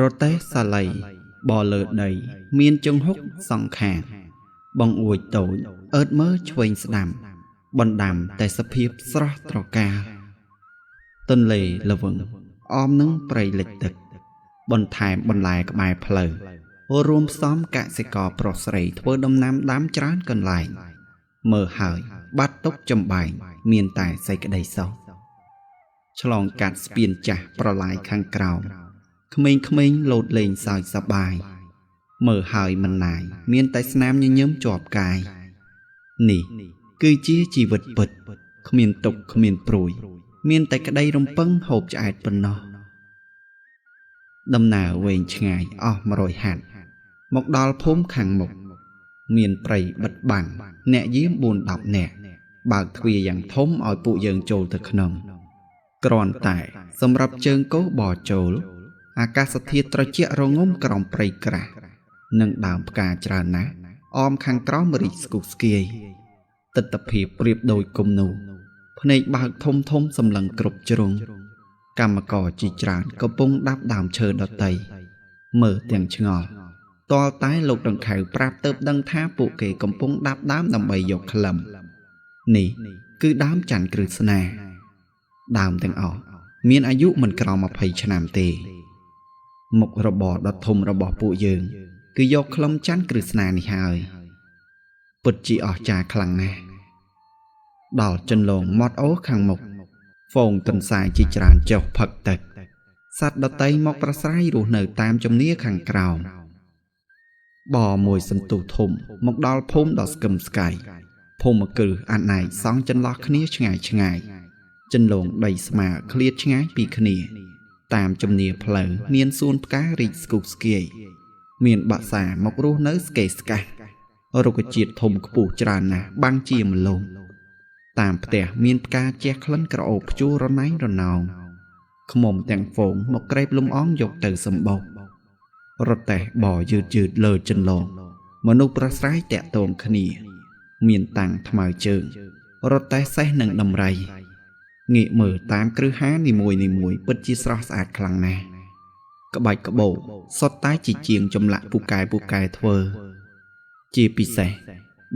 រទេះសាលីបលើដីមានចង្ហុកសង្ខាងបង្អួចតូចអើតមើលឆ្វេងស្ដាំបណ្ដាំតែសភាពស្រស់ត្រកាលទន្លេល្វឹងអមនឹងព្រៃលិចទឹកបន្ថែមបន្លែក្បែរផ្លូវរួមផ្សំកសិករប្រុសស្រីធ្វើដំណាំដាំច្រើនកន្លែងមើលហើយបាត់ទុកចំបែងមានតែសេចក្តីសុខឆ្លងកាត់ស្ពានចាស់ប្រឡាយខាងក្រោមក្មេងៗលោតលេងសើចសប្បាយមើលហើយមិនណាយមានតែស្នាមញញឹមជាប់កាយនេះគឺជាជីវិតពិតគ្មានទុក្ខគ្មានព្រួយមានតែក្តីរំពឹងហូបឆ្អែតប៉ុណ្ណោះដំណើរវែងឆ្ងាយអស់100ហត្ថមកដល់ភូមិខាងមុខមានព្រៃបិទបាំងអ្នកយាម4-10នាក់បើកទ្វារយ៉ាងធំឲ្យពួកយើងចូលទៅក្នុងគ្រាន់តែសម្រាប់ជើងគោបរចូលអាកាសធាតុត្រជាក់រងំក្រំព្រៃក្រាស់និងដើមផ្កាច្រើនណាស់អមខាងក្រោមរីកស្គុះស្គាយទិដ្ឋភាពប្រៀបដូចគំនូភ្នែកបើកធំសម្លឹងគ្រប់ជ្រុងកម្មករជាច្រើនកំពុងដាប់ដើមឈើដតីមើលទាំងឆ្ងល់តលតែលោកដង្ខៅប្រាប់ទៅដឹងថាពួកគេកំពុងដាប់ដើមដើម្បីយកក្លឹមនេះគឺដើមច័ន្ទក្រឹស្នាដើមទាំងអស់មានអាយុមិនក្រោម20ឆ្នាំទេមុខរបរដ៏ធំរបស់ពួកយើងគឺយកក្លឹមច័ន្ទក្រឹស្នានេះហើយពិតជាអស្ចារ្យខ្លាំងណាស់ដល់ចន្លងមាត់អូរខាងមុខហ្វូងទន្សាយជាច្រើនចុះផឹកទឹកសត្វដតីមកប្រស្រ័យរស់នៅតាមជំនាខាងក្រោមបមួយសន្ទុះធំមកដល់ភូមិដ៏ស្កឹមស្កៃភូមិគ្រឹះអាណៃសង់ចន្លោះគ្នាឆ្ងាយចន្លងដីស្មើឃ្លាតឆ្ងាយពីគ្នាតាមជំនាផ្លូវមានសួនផ្ការីកស្គុះស្គាយមានបក្សាមករស់នៅស្កេស្កាស់រុក្ខជាតិធំខ្ពស់ច្រើនណាស់បាំងជាម្លងតាមផ្ទះមានផ្កាជះក្លិនក្រអូបព្យួររណៃរណោងឃ្មុំទាំងហ្វូងមកក្រេបលំអងយកទៅសម្បោករទេះបយឺតលើចន្លងមនុស្សប្រស្រ័យតាក់ទងគ្នាមានតាំងថ្មើរជើងរទេះសេះនឹងដំរីងាកមើលតាមគ្រឹះហានីមួយពិតជាស្រស់ស្អាតខ្លាំងណាស់ក្បាច់ក្បូរសុទ្ធតែជាជាងចម្លាក់ពូកែធ្វើជាពិសេស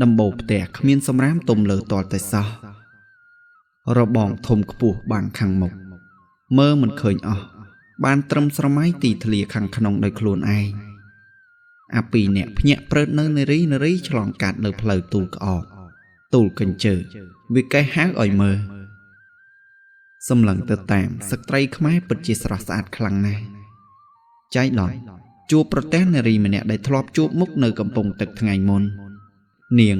ដំបូលផ្ទះគ្មានសម្រាមទុំលើទាល់តែសោះរបងធំខ្ពស់បាំងខាងមុខមើលមិនឃើញអស់បានត្រឹមស្រមៃទីធ្លាខាងក្នុងដោយខ្លួនឯងអាពីរអ្នកភ្ញាក់ព្រឺតនៅនារីឆ្លងកាត់លើផ្លូវទូលក្អកទូលកញ្ជើវាកេះហៅឲ្យមើលសម្លឹងទៅតាមស្ត្រីខ្មែរពិតជាស្រស់ស្អាតខ្លាំងណាស់ចៃឡនជួបប្រទះនារីម្នាក់ដែលធ្លាប់ជួបមុខនៅកំពង់ទឹកថ្ងៃមុននាង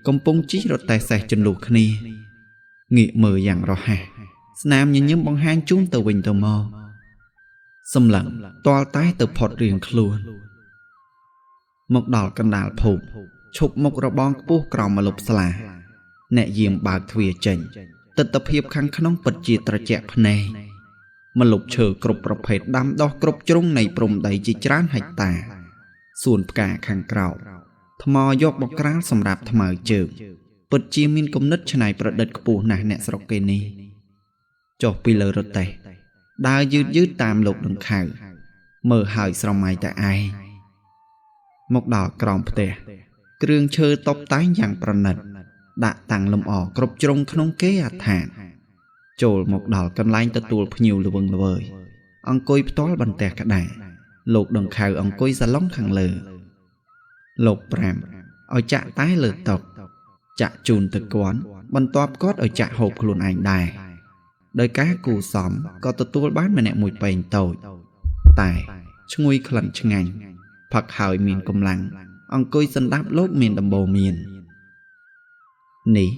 កំពុងជិះរទេះសេះចន្លុះគ្នាងាកមើលយ៉ាងរហ័សស្នាមញញឹមបង្ហាញជូនទៅវិញទៅមកសម្លឹងទាល់តែទៅផុតរៀងខ្លួនមកដល់កណ្ដាលភូមិឈប់មុខរបងខ្ពស់ក្រោមម្លប់ស្លាអ្នកយាមបើកទ្វារចេញទិដ្ឋភាពខាងក្នុងពិតជាត្រជាក់ភ្នែកម្លប់ឈើគ្រប់ប្រភេទដាំដុះគ្រប់ជ្រុងនៃព្រំដីជាច្រើនហិកតាសួនផ្កាខាងក្រោមថ្មយកបក្រាលសម្រាប់ថ្មើរជើងពិតជាមានគំនិតច្នៃប្រឌិតខ្ពស់ណាស់អ្នកស្រុកគេនេះចុះពីលើរទេះដើរយឺតតាមលោកដង្ខៅមើលហើយស្រមៃតែឯងមកដល់ក្រោមផ្ទះគ្រឿងឈើតុបតែងយ៉ាងប្រណិតដាក់តាំងលម្អគ្រប់ជ្រុងក្នុងគេអាឋានចូលមកដល់កន្លែងទទួលភ្ញៀវល្វឹងល្វើយអង្គុយផ្ទាល់បន្ទះក្តារលោកដង្ខៅអង្គុយសាឡុងខាងលើលោក5ឲ្យចាក់តែលើតុចាក់ជូនទៅគាត់បន្ទាប់គាត់ឲ្យចាក់ហូបខ្លួនឯងដែរដោយការគូសំក៏ទទួលបានម្នាក់មួយពែងតូចតែឈ្ងុយក្លិនឆ្ងាញ់ផឹកហើយមានកម្លាំងអង្គុយសណ្ដាប់លោកមានដំបូន្មាននេះ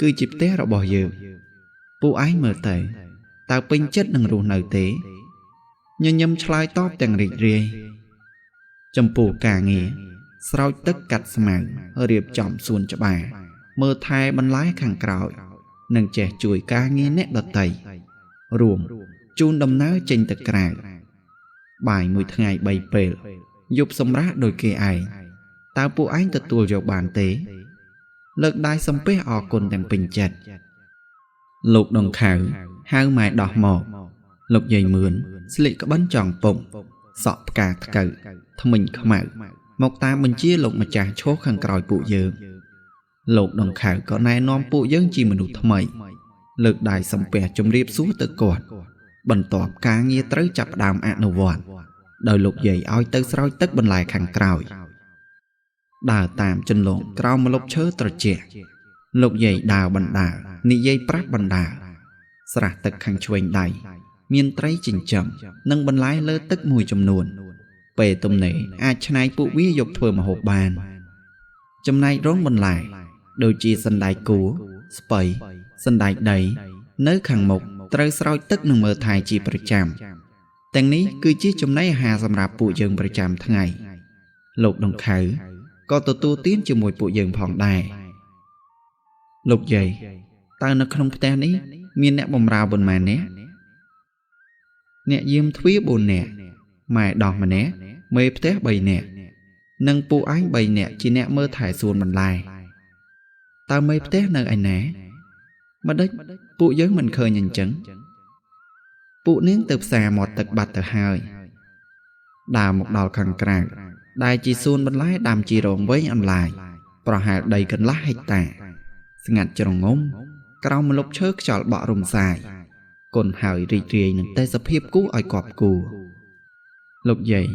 គឺជាផ្ទះរបស់យើងពួកឯងមើលទៅតើពេញចិត្តនឹងរស់នៅទេញញឹមឆ្លើយតបទាំងរីករាយចំពោះការងារស្រោចទឹកកាត់ស្មៅរៀបចំសួនច្បារមើលថែបន្លែខាងក្រោយនិងចេះជួយការងារអ្នកដទៃរួមជូនដំណើរចេញទៅក្រៅបាយមួយថ្ងៃ3ពេលយប់សម្រាប់ដោយគេឯងតើពួកឯងទទួលយកបានទេលើកដៃសំពះអរគុណទាំងពេញចិត្តលោកដង្ខៅហៅម៉ែដោះមកលោកយាយមឿនស្លៀកក្បិនចង់ពុក សក់ផ្កាថ្កូវថ្មិញខ្មៅមកតាមបញ្ជាលោកម្ចាស់ឈោខាងក្រោយពួកយើងលោកដង្ខៅក៏ណែនាំពួកយើងជាមនុស្សថ្មីលើកដៃសំពះជម្រាបសួរទៅគាត់បន្ទាប់ការងារត្រូវចាប់ផ្ដើមអនុវត្តដោយលោកយាយឲ្យទៅស្រោចទឹកបន្លែខាងក្រោយដើរតាមជន្លងក្រោមម្លប់ឈើត្រជាក់លោកយាយដើរបណ្ដាលនិយាយប្រាប់បណ្ដាលស្រះទឹកខាងឆ្វេងដៃមានត្រីចិញ្ចឹមនិងបន្លែលើទឹកមួយចំនួនពេលទំនេរអាចច្នៃពួកវាយកធ្វើម្ហូបបានចំណែករងបន្លែដូចជាសណ្តែកគួរស្ពៃសណ្តែកដីនៅខាងមុខត្រូវស្រោចទឹកនិងមើលថែជាប្រចាំទាំងនេះគឺជាចំណីអាហារសម្រាប់ពួកយើងប្រចាំថ្ងៃលោកដង្ខៅក៏ទទួលទានជាមួយពួកយើងផងដែរលោកយាយតើនៅក្នុងផ្ទះនេះមានអ្នកបម្រើប៉ុន្មាននាក់អ្នកយាមទ្វារ4នាក់ម៉ែដោះម្នាក់មេផ្ទះ3នាក់និងពួកឯង3នាក់ជាអ្នកមើលថែសួនបន្លែតើមេផ្ទះនៅឯណាម្ដេចពួកយើងមិនឃើញអញ្ចឹងពួកនាងទៅផ្សារមាត់ទឹកបាត់ទៅហើយដើរមកដល់ខាងក្រៅដែលជាសួនបន្លែដាំជារងវែងអន្លាយប្រហែលដីកន្លះហិកតាស្ងាត់ជ្រងំក្រោមម្លប់ឈើខ្យល់បក់រំសាយគុណហើយរីករាយនឹងទេសភាពគួរឲ្យកប់គួរលោកយាយ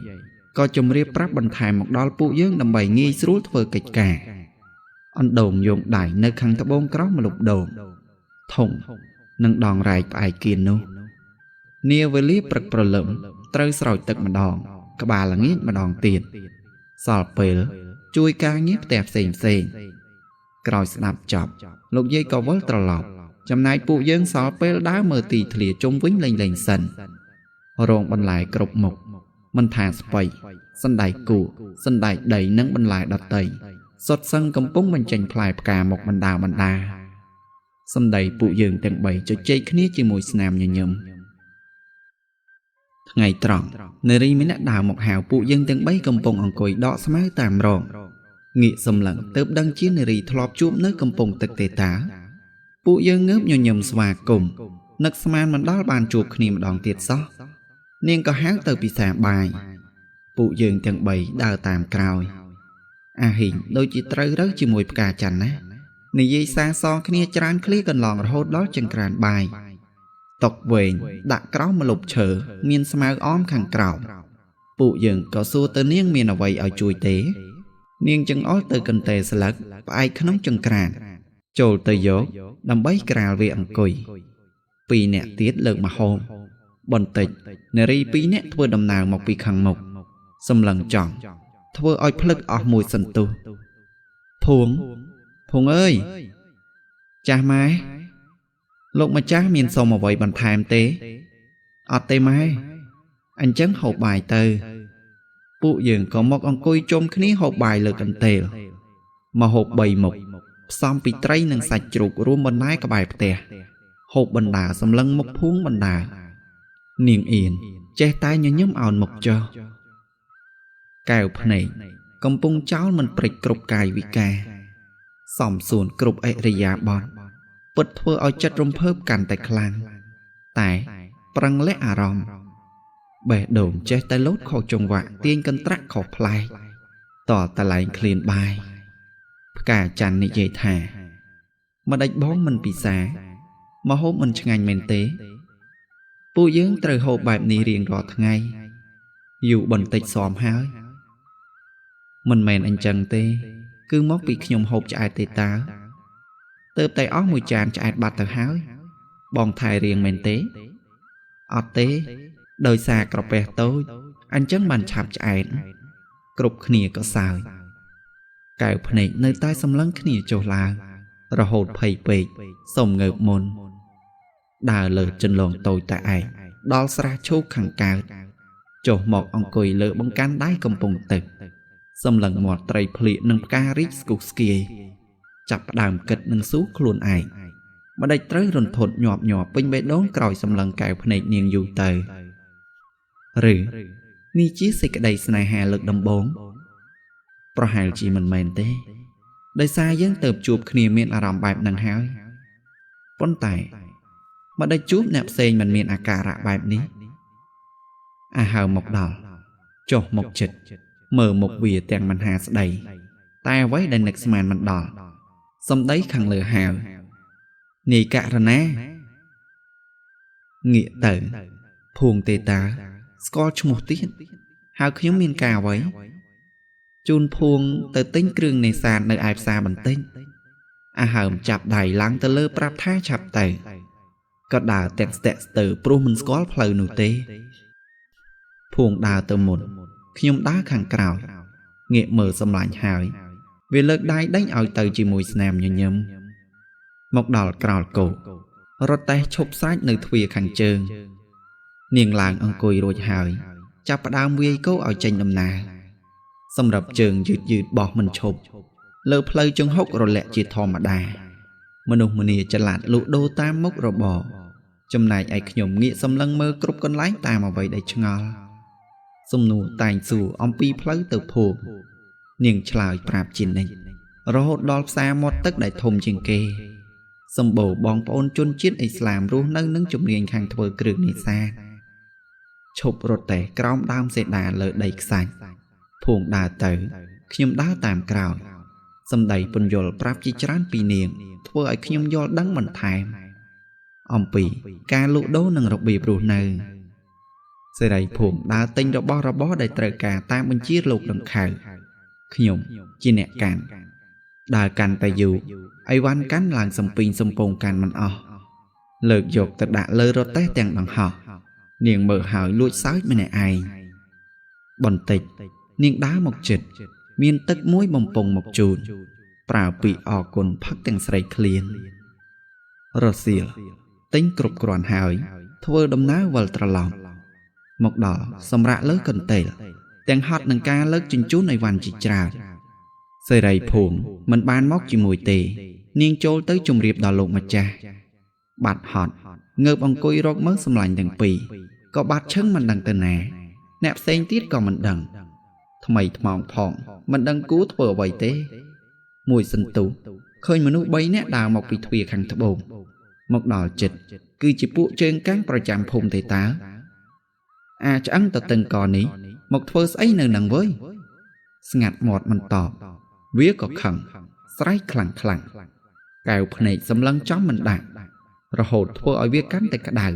ក៏ជម្រាបប្រាប់បន្ថែមមកដល់ពួកយើងដើម្បីងាយស្រួលធ្វើកិច្ចការអណ្ដូងយងដៃនៅខាងត្បូងក្រោមម្លប់ដូងធំនិងដងរែកផ្អែកគៀននោះនាវេលាព្រឹកព្រលឹមត្រូវស្រោចទឹកម្ដងក្បាលល្ងាចម្ដងទៀតសល់ពេលជួយការងារផ្ទះផ្សេងក្រោយស្ដាប់ចប់លោកយាយក៏វិលត្រឡប់ចំណែកពួកយើងសល់ពេលដើរមើលទីធ្លាជុំវិញលេងសិនរោងបន្លែគ្រប់មុខមិនថាស្ពៃសណ្តែកគួរសណ្តែកដីនិងបន្លែដតីសុទ្ធសឹងកំពុងបញ្ចេញផ្លែផ្កាមកបណ្ដាសម្ដីពួកយើងទាំង3ជជែកគ្នាជាមួយស្នាមញញឹមថ្ងៃត្រង់នារីម្នាក់ដើរមកហៅពួកយើងទាំង3កំពុងអង្គុយដកស្មៅតាមរងងាកសម្លឹងទើបដឹងជានារីធ្លាប់ជួបនៅកំពង់ទឹកទេតាពួកយើងងើបញញឹមស្វាគមន៍នឹកស្មានមិនដល់បានជួបគ្នាម្ដងទៀតសោះនាងក៏ហៅទៅពិសាបាយពួកយើងទាំង3ដើរតាមក្រោយអាហ៊ីងដូចជាត្រូវរើជាមួយផ្កាច័ន្ទណានិយាយសារសងគ្នាច្រើនឃ្លាកន្លងរហូតដល់ចង្ក្រានបាយតុវែងដាក់ក្រោមម្លប់ឈើមានស្មៅអមខាងក្រោមពួកយើងក៏សួរទៅនាងមានអ្វីឲ្យជួយទេនាងចង្អុលទៅកន្ទេលស្លឹកផ្អែកក្នុងចង្ក្រានចូលទៅយកដើម្បីក្រាលវាអង្គុយ2នាក់ទៀតលើកម្ហូបបន្តិចនារី2នាក់ធ្វើដំណើរមកពីខាងមុខសម្លឹងចង់ធ្វើឲ្យភ្លឹកអស់មួយសន្ទុះភួងអើយចាស់ម៉ែលោកម្ចាស់មានសុំអ្វីបន្ថែមទេអត់ទេម៉ែអញ្ចឹងហូបបាយទៅពួកយើងក៏មកអង្គុយជុំគ្នាហូបបាយលើកន្ទេលមកហូប3មុខផ្សំពីត្រីនិងសាច់ជ្រូករួមបន្លែក្បែរផ្ទះហូបបណ្ដាសម្លឹងមុខភួងបណ្ដានាងអៀនចេះតែញញឹមអោនមុខចុះកែវភ្នែកកំពុងចោលមិនព្រិចគ្រប់កាយវិការសំសួនគ្រប់អិរិយាបថពិតធ្វើឲ្យចិត្តរំភើបកាន់តែខ្លាំងតែប្រឹងលាក់អារម្មណ៍បេះដូងចេះតែលោតខុសចង្វាក់ទាញកន្ត្រាក់ខុសប្លែកតតលែងឃ្លានបាយផ្កាច័ន្ទនិយាយថាម្ដេចបងមិនពិសាមកហូបមិនឆ្ងាញ់មែនទេពួកយើងត្រូវហូបបែបនេះរៀងរាល់ថ្ងៃយូរបន្តិចសមហើយមិនមែនអញ្ចឹងទេគឺមកពីខ្ញុំហូបឆ្អែតទេតាទើបតែអស់មួយចានឆ្អែតបាត់ទៅហើយបងថែរៀងមែនទេអត់ទេដោយសារក្រពះតូចអញ្ចឹងបានឆាប់ឆ្អែតគ្រប់គ្នាក៏សើចកែវភ្នែកនៅតែសម្លឹងគ្នាចុះឡើងរហូតភ័យពេកសុំងើបមុនដើរលើចន្លងតូចតែឯងដល់ស្រះឈូកខាងកើតចុះមកអង្គុយលើបង្កាន់ដៃកំពង់ទឹកសម្លឹងមាត់ត្រីភ្លៀកនិងផ្ការីកស្គុះស្គាយចាប់ផ្ដើមគិតនឹងសួរខ្លួនឯងម្ដេចត្រូវរន្ធត់ញាប់ពេញបេះដូងក្រោយសម្លឹងកែវភ្នែកនាងយូរទៅឬនេះជាសេចក្តីស្នេហាលើកដំបូងប្រហែលជាមិនមែនទេដោយសារយើងទៅជួបគ្នាមានអារម្មណ៍បែបហ្នឹងហើយប៉ុន្តែម្ដេចជួបអ្នកផ្សេងមិនមានអាការៈបែបនេះហៅមកដល់ ចុះមកចិត្តមើលមុខវាទាំងមិនហាស្ដីតែអ្វីដែលនឹកស្មានមិនដល់សំដីខាងលើហាវនាយករណាងាកទៅភួងទេតាស្គាល់ឈ្មោះទៀតហើយខ្ញុំមានការអ្វីជូនភួងទៅទិញគ្រឿងនេសាទនៅឯផ្សារបន្តិចអាហើមចាប់ដៃឡើងទៅលើប្រាប់ថាឆាប់ទៅក៏ដើរទាំងស្ទាក់ស្ទើរព្រោះមិនស្គាល់ផ្លូវនោះទេភួងដើរទៅមុនខ្ញុំដើរខាងក្រោយងាកមើលសម្លាញ់ហើយវាលើកដៃដេញឲ្យទៅជាមួយស្នាមញញឹមមកដល់ក្រោលគោរត់តែឈប់ស្រេចនៅទ្វារខាងជើងនាងឡើងអង្គុយរួចហើយចាប់ផ្ដើមវាយគោឲ្យចេញដំណើរសម្រាប់ជើងយឺតបោះមិនឈប់លើផ្លូវចង្ហុករលាក់ជាធម្មតាមនុស្សម្នាចល័តលក់ដូរតាមមុខរបរចំណែកឯខ្ញុំងាកសម្លឹងមើលគ្រប់កន្លែងតាមអ្វីដែលឆ្ងល់សំណួរតែងសួរអំពីផ្លូវទៅភូមិនាងឆ្លើយប្រាប់ជានិច្ចរហូតដល់ផ្សារមាត់ទឹកដែលធំជាងគេសម្បូរបងប្អូនជនជាតិអ៊ីស្លាមរស់នៅនឹងជំនាញខាងធ្វើគ្រឿងនេសាទឈប់រត់តែក្រោមដើមសេដាលើដីខ្សាច់ភួងដើរទៅខ្ញុំដើរតាមក្រោយសម្ដីពន្យល់ប្រាប់ជាច្រើនពីនាងធ្វើឲ្យខ្ញុំយល់ដឹងបន្ថែមអំពីការលក់ដូរនិងរបៀបរស់នៅសេរីភួងដើរទិញរបស់របរដែលត្រូវការតាមបញ្ជាលោកដង្ខៅខ្ញុំជាអ្នកកាន់ដើរកាន់តែយូរអីវ៉ាន់កាន់ឡើងសំពីងសំពងកាន់មិនអស់លើកយកទៅដាក់លើរទេះទាំងដង្ហោះនាងមើលហើយលួចសើចម្នាក់ឯងបន្តិចនាងដើរមកជិតមានទឹកមួយបំពង់មកជូនប្រើពាក្យអរគុណផឹកទាំងស្រីឃ្លានរសៀលទិញគ្រប់គ្រាន់ហើយធ្វើដំណើរវិលត្រឡប់មកដល់សម្រាប់លើកន្ទេលទាំងហត់នឹងការលើកជញ្ជូនអីវ៉ាន់ជាច្រើនសេរីភួងមិនបានមកជាមួយទេនាងចូលទៅជម្រាបដល់លោកម្ចាស់បាត់ហត់ងើបអង្គុយរកមើលសម្លាញ់ទាំងពីរក៏បាត់ឈឹងមិនដឹងទៅណាអ្នកផ្សេងទៀតក៏មិនដឹងថ្មីថ្មោងផងមិនដឹងគូធ្វើអ្វីទេមួយសន្ទុះឃើញមនុស្ស3នាក់ដើរមកពីទ្វារខាងត្បូងមកដល់ចិត្តគឺជាពួកជើងកាំងប្រចាំភូមិទេតាអាឆ្អឹងតតឹងកនេះមកធ្វើស្អីនៅនឹងវើយស្ងាត់មាត់មិនតបវាក៏ខឹងស្រែកខ្លាំងកែវភ្នែកសម្លឹងចំមិនដាក់រហូតធ្វើឲ្យវាកាន់តែក្តៅ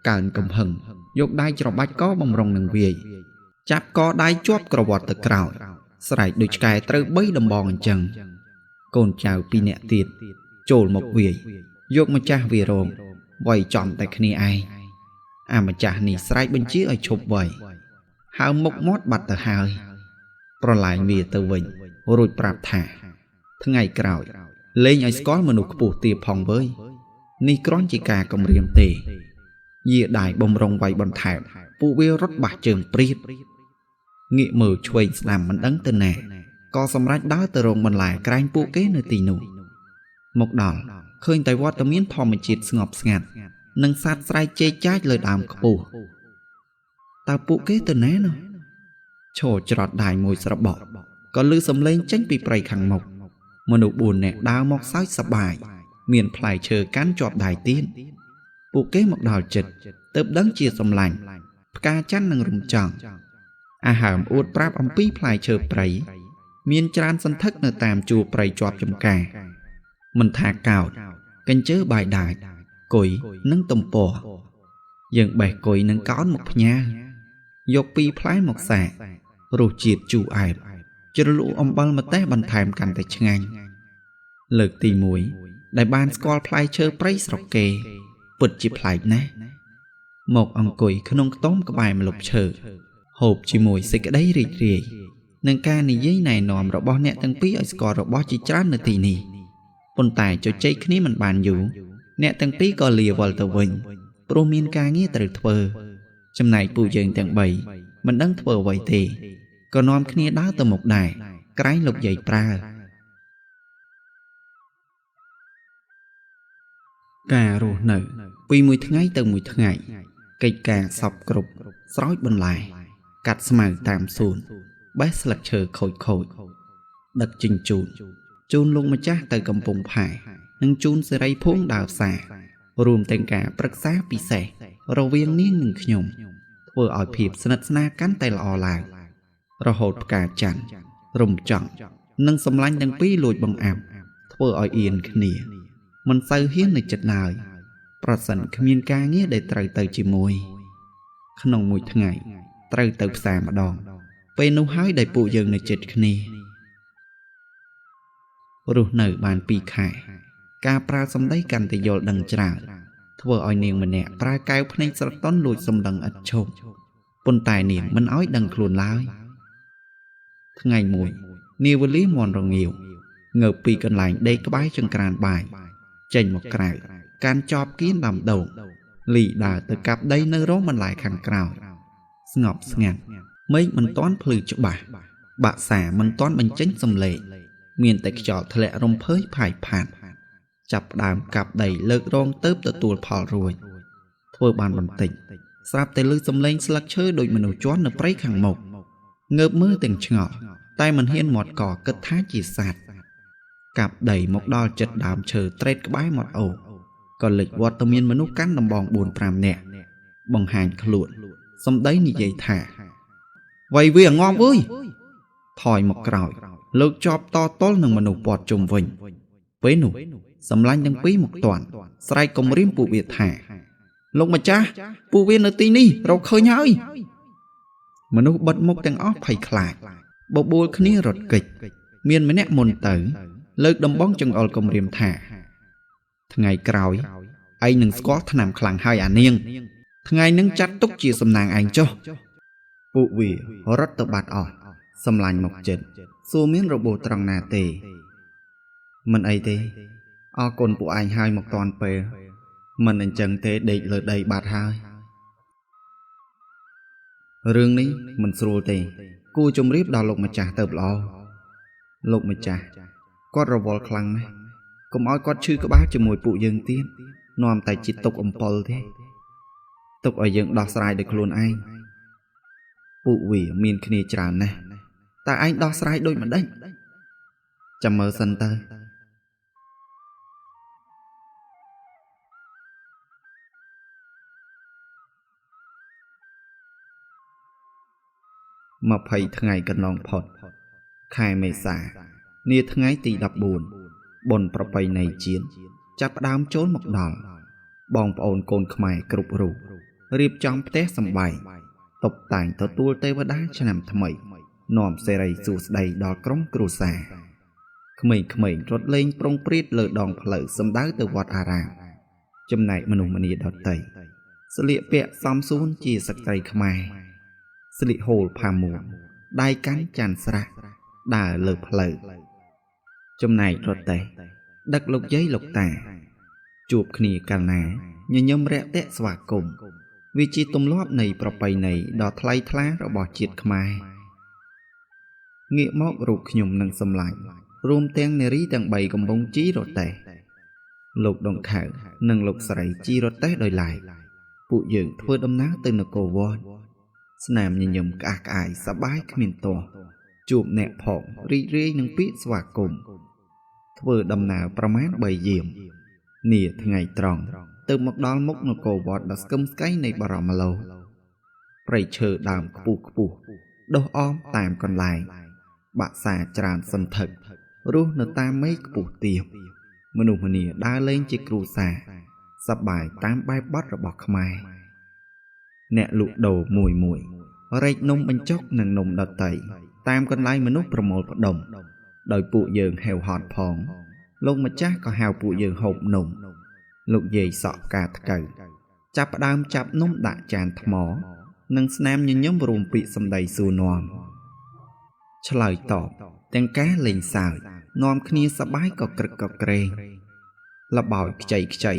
កើនកំហឹងយកដៃច្របាច់កបំរុងនឹងវាយចាប់កដៃជាប់ក្រវាត់ទៅក្រោយស្រែកដូចឆ្កែត្រូវ3ដំបងអញ្ចឹងកូនចៅ2នាក់ទៀតចូលមកវាយយកម្ចាស់វារងវាយចំតែគ្នាឯងអាម្ចាស់នេះស្រែកបញ្ជាឲ្យឈប់វាយហើមមុខមាត់បាត់ទៅហើយប្រឡាយវាទៅវិញរួចប្រាប់ថាថ្ងៃក្រោយលេងឲ្យស្គាល់មនុស្សខ្ពស់ទាបផងវើយនេះគ្រាន់ជាការគំរាមទេយាដៃបំរុងវាយបន្ថែមពួកវារត់បះជើងព្រាតងាកមើលឆ្វេងស្ដាំមិនដឹងទៅណាក៏សម្រេចដើរទៅរងបន្លែក្រែងពួកគេនៅទីនោះមកដល់ឃើញតែវត្តមានធម្មជាតិស្ងប់ស្ងាត់និងសត្វស្រែកជែកចាចលើដើមខ្ពស់តើពួកគេទៅណានោះឈរច្រត់ដៃមួយស្របក់ក៏ឮសំឡេងចេញពីព្រៃខាងមុខមនុស្ស4នាក់ដើរមកសើចសប្បាយមានផ្លែឈើកាន់ជាប់ដៃទៀតពួកគេមកដល់ចិត្តទើបដឹងជាសំឡាញ់ផ្កាច័ន្ទនិងរំចង់អាហើមអួតប្រាប់អំពីផ្លែឈើព្រៃមានច្រើនសន្ធឹកនៅតាមជួរព្រៃជាប់ចំការមិនថាកោតកញ្ជើបាយដាចគុយនិងទំព័រយើងបេះគុយនិងកោនមកផ្ញើយក2ផ្លែមកសាករសជាតិជូរអែបជ្រលក់អំបិលម្ទេសបន្ថែមកាន់តែឆ្ងាញ់លើកទី1ដែលបានស្គាល់ផ្លែឈើព្រៃស្រុកគេពិតជាប្លែកណាស់មកអង្គុយក្នុងខ្ទមក្បែរម្លប់ឈើហូបជាមួយសេចក្តីរីករាយនឹងការនិយាយណែនាំរបស់អ្នកទាំងពីរឲ្យស្គាល់របស់ជាច្រើននៅទីនេះប៉ុន្តែជជែកគ្នាមិនបានយូរអ្នកទាំងពីរក៏លាវល់ទៅវិញព្រោះមានការងារត្រូវធ្វើចំណែកពួកយើងទាំង3មិនដឹងធ្វើអ្វីទេក៏នាំគ្នាដើរទៅមុខដែរក្រែងលោកយាយប្រើការរស់នៅពីមួយថ្ងៃទៅមួយថ្ងៃកិច្ចការសពគ្រប់ស្រោចបន្លែកាត់ស្មៅតាមសួនបេះស្លឹកឈើខូចដឹកជញ្ជូនជូនលោកម្ចាស់ទៅកំពង់ផែនិងជូនសេរីភួងដើរផ្សាររួមទាំងការប្រឹក្សាពិសេសរវាងនាងនិងខ្ញុំធ្វើឲ្យភាពស្និទ្ធស្នាលកាន់តែល្អឡើង រហូតផ្កាច័ន្ទរំចង់និងសម្លាញ់ទាំងពីរលួចបង្អាប់ធ្វើឲ្យអៀនគ្នាមិនសូវហ៊ាននៅចិត្តឡើយប្រសិនគ្មានការងារដែលត្រូវទៅជាមួយក្នុងមួយថ្ងៃត្រូវទៅផ្សារម្ដងពេលនោះហើយដែលពួកយើងនៅចិត្តគ្នារស់នៅបាន2 ខែការប្រើសម្ដីកាន់តែយល់ដឹងច្រើនធ្វើឲ្យនាងម្នាក់ប្រើកែវភ្នែកស្រទន់លួចសម្ដឹងឥតឈប់ប៉ុន្តែនាងមិនឲ្យដឹងខ្លួនឡើយថ្ងៃមួយនាវលីមន់រងាវងើបពីកន្លែងដេកក្បែរចង្ក្រានបាយចេញមកក្រៅកាន់ចបគៀនដាំដូងលីដើរទៅកាប់ដីនៅរោងបន្លែខាងក្រោយស្ងប់ស្ងាត់មេឃមិនទាន់ភ្លឺច្បាស់បាក់សាមិនទាន់បញ្ចេញសំឡេងមានតែខ្យល់ធ្លាក់រំភើយផាយផាត់ចាប់ផ្ដើមកាប់ដីលើករងទៅទទួលផលរួចធ្វើបានបន្តិចស្រាប់តែឮសំឡេងស្លឹកឈើដូចមនុស្សជាន់នៅព្រៃខាងមុខងើបមើលទាំងឆ្ងល់តែមិនហ៊ានមាត់កគិតថាជាសត្វកាប់ដីមកដល់ចិត្តដើមឈើត្រេតក្បែរមាត់អូក៏លេចវត្តមានមនុស្សកាន់ដំបង 4-5 នាក់បង្ហាញខ្លួនសំដីនិយាយថាវៃវាងំអើយថយមកក្រោយលើកជាប់តទល់នឹងមនុស្សព័ទ្ធជុំវិញពេលនោះសម្លាញ់ទាំងពីរមកទាន់ស្រែកគំរាមពួកវាថាលោកម្ចាស់ពួកវានៅទីនេះរកឃើញហើយមនុស្សបិទមុខទាំងអស់ភ័យខ្លាចបបួលគ្នារត់គេចមានម្នាក់មុនទៅលើកដំបងចង្អុលគំរាមថាថ្ងៃក្រោយឯងនឹងស្គាល់ថ្នាំខ្លាំងហើយអានាងថ្ងៃនឹងចាត់ទុកជាសំណាងឯងចុះពួកវារត់ទៅបាត់អស់សម្លាញ់មកចិត្តសួរមានរបួសត្រង់ណាទេមិនអីទេអរគុណពួកឯងហើយមកតាន់ពេលមិនអញ្ចឹងទេដេកលើដីបាត់ហើយរឿងនេះមិនស្រួលទេគួរជម្រាបដល់លោកម្ចាស់ទៅល្អលោកម្ចាស់គាត់រវល់ខ្លាំងណាស់កុំឲ្យគាត់ឈឺក្បាលជាមួយពួកយើងទៀតនាំតែជាទុកអំពិលទេទុកឲ្យយើងដោះស្រាយដោយខ្លួនឯងពួកវាមានគ្នាច្រើនណាស់តើឯងដោះស្រាយដូចម្ដេចចាំមើលសិនទៅ20 ថ្ងៃកន្លងផុតខែមេសានាថ្ងៃទី14បុណ្យប្រពៃណីជាតិចាប់ផ្ដើមចូលមកដល់បងប្អូនកូនខ្មែរគ្រប់រូបរៀបចំផ្ទះសម្បែងតុបតែងទទួលទេវតាឆ្នាំថ្មីនាំសេរីសួស្ដីដល់ក្រុមគ្រួសារក្មេងៗរត់លេងប្រុងព្រាតលើដងផ្លូវសំដៅទៅវត្តអារាមចំណែកមនុស្សម្នាដទៃស្លៀកពាក់សមសួនជាស្ត្រីខ្មែរស្លៀកហូលផាមួងដៃកាន់ចាន់ស្រាក់ដើរលើផ្លូវចំណែករទេះដឹកលោកយាយលោកតាជួបគ្នាកាលណាញញឹមរាក់ទាក់ស្វាគមន៍វាជាទម្លាប់នៃប្រពៃណីដ៏ថ្លៃថ្លារបស់ជាតិខ្មែរងាកមករូបខ្ញុំនឹងសម្លាញ់រួមទាំងនារីទាំង3កំពុងជីរទេះលោកដងខៅនិងលោកស្រីជីរទេះដោយឡែកពួកយើងធ្វើដំណើរទៅនគរវត្តស្នាមញញឹមក្អាកក្អាយសប្បាយគ្មានទាស់ជួបអ្នកផងរីករាយនឹងពាក្យស្វាគមន៍ធ្វើដំណើរប្រមាណ3យាមនាថ្ងៃត្រង់ទៅមកដល់មុខនគរវត្តដ៏ស្កឹមស្កៃនៃបរមឡូព្រៃឈើដើមខ្ពស់ខ្ពស់ដុះអមតាមកន្លែងបាក់សាច្រើនសន្ធឹករស់នៅតាមមេឃខ្ពស់ទាបមនុស្សម្នាដើរលេងជាគ្រួសារសប្បាយតាមបែបបទរបស់ខ្មែរអ្នកលក់ដូរមួយរែកនំបញ្ចុកនិងនំដតីតាមកន្លែងមនុស្សប្រមូលផ្ដុំដោយពួកយើងហេវហត់ផងលោកម្ចាស់ក៏ហៅពួកយើងហូបនំលោកយាយសក់ផ្កាថ្កូវចាប់ផ្ដើមចាប់នំដាក់ចានថ្មនិងស្នាមញញឹមរួមពាក្យសម្ដីសួរនាំឆ្លើយតបទាំងការលេងសើចនាំគ្នាសប្បាយក៏ក្រឹកក៏ក្រែងលបោយខ្ចី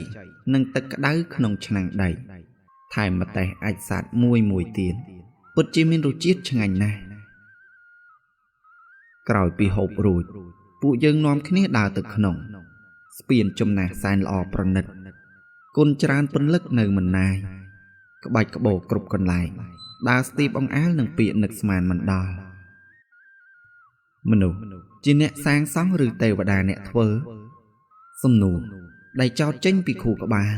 និងទឹកក្តៅក្នុងឆ្នាំងដីថែមម្ទេសអាចសាច់មួយទៀតពិតជាមានរសជាតិឆ្ងាញ់ណាស់ក្រោយពីហូបរួចពួកយើងនាំគ្នាដើរទៅក្នុងស្ពានចំណាស់សែនល្អប្រណិតគុណច្រើនពន្លឹកនៅមិនណាយក្បាច់ក្បូរគ្រប់កន្លែងដើរស្ទាបអង្អែលនឹងពាក្យនឹកស្មានមិនដល់មនុស្សជាអ្នកសាងសង់ឬទេវតាអ្នកធ្វើសំណួរដែលចោតចេញពីខួរក្បាល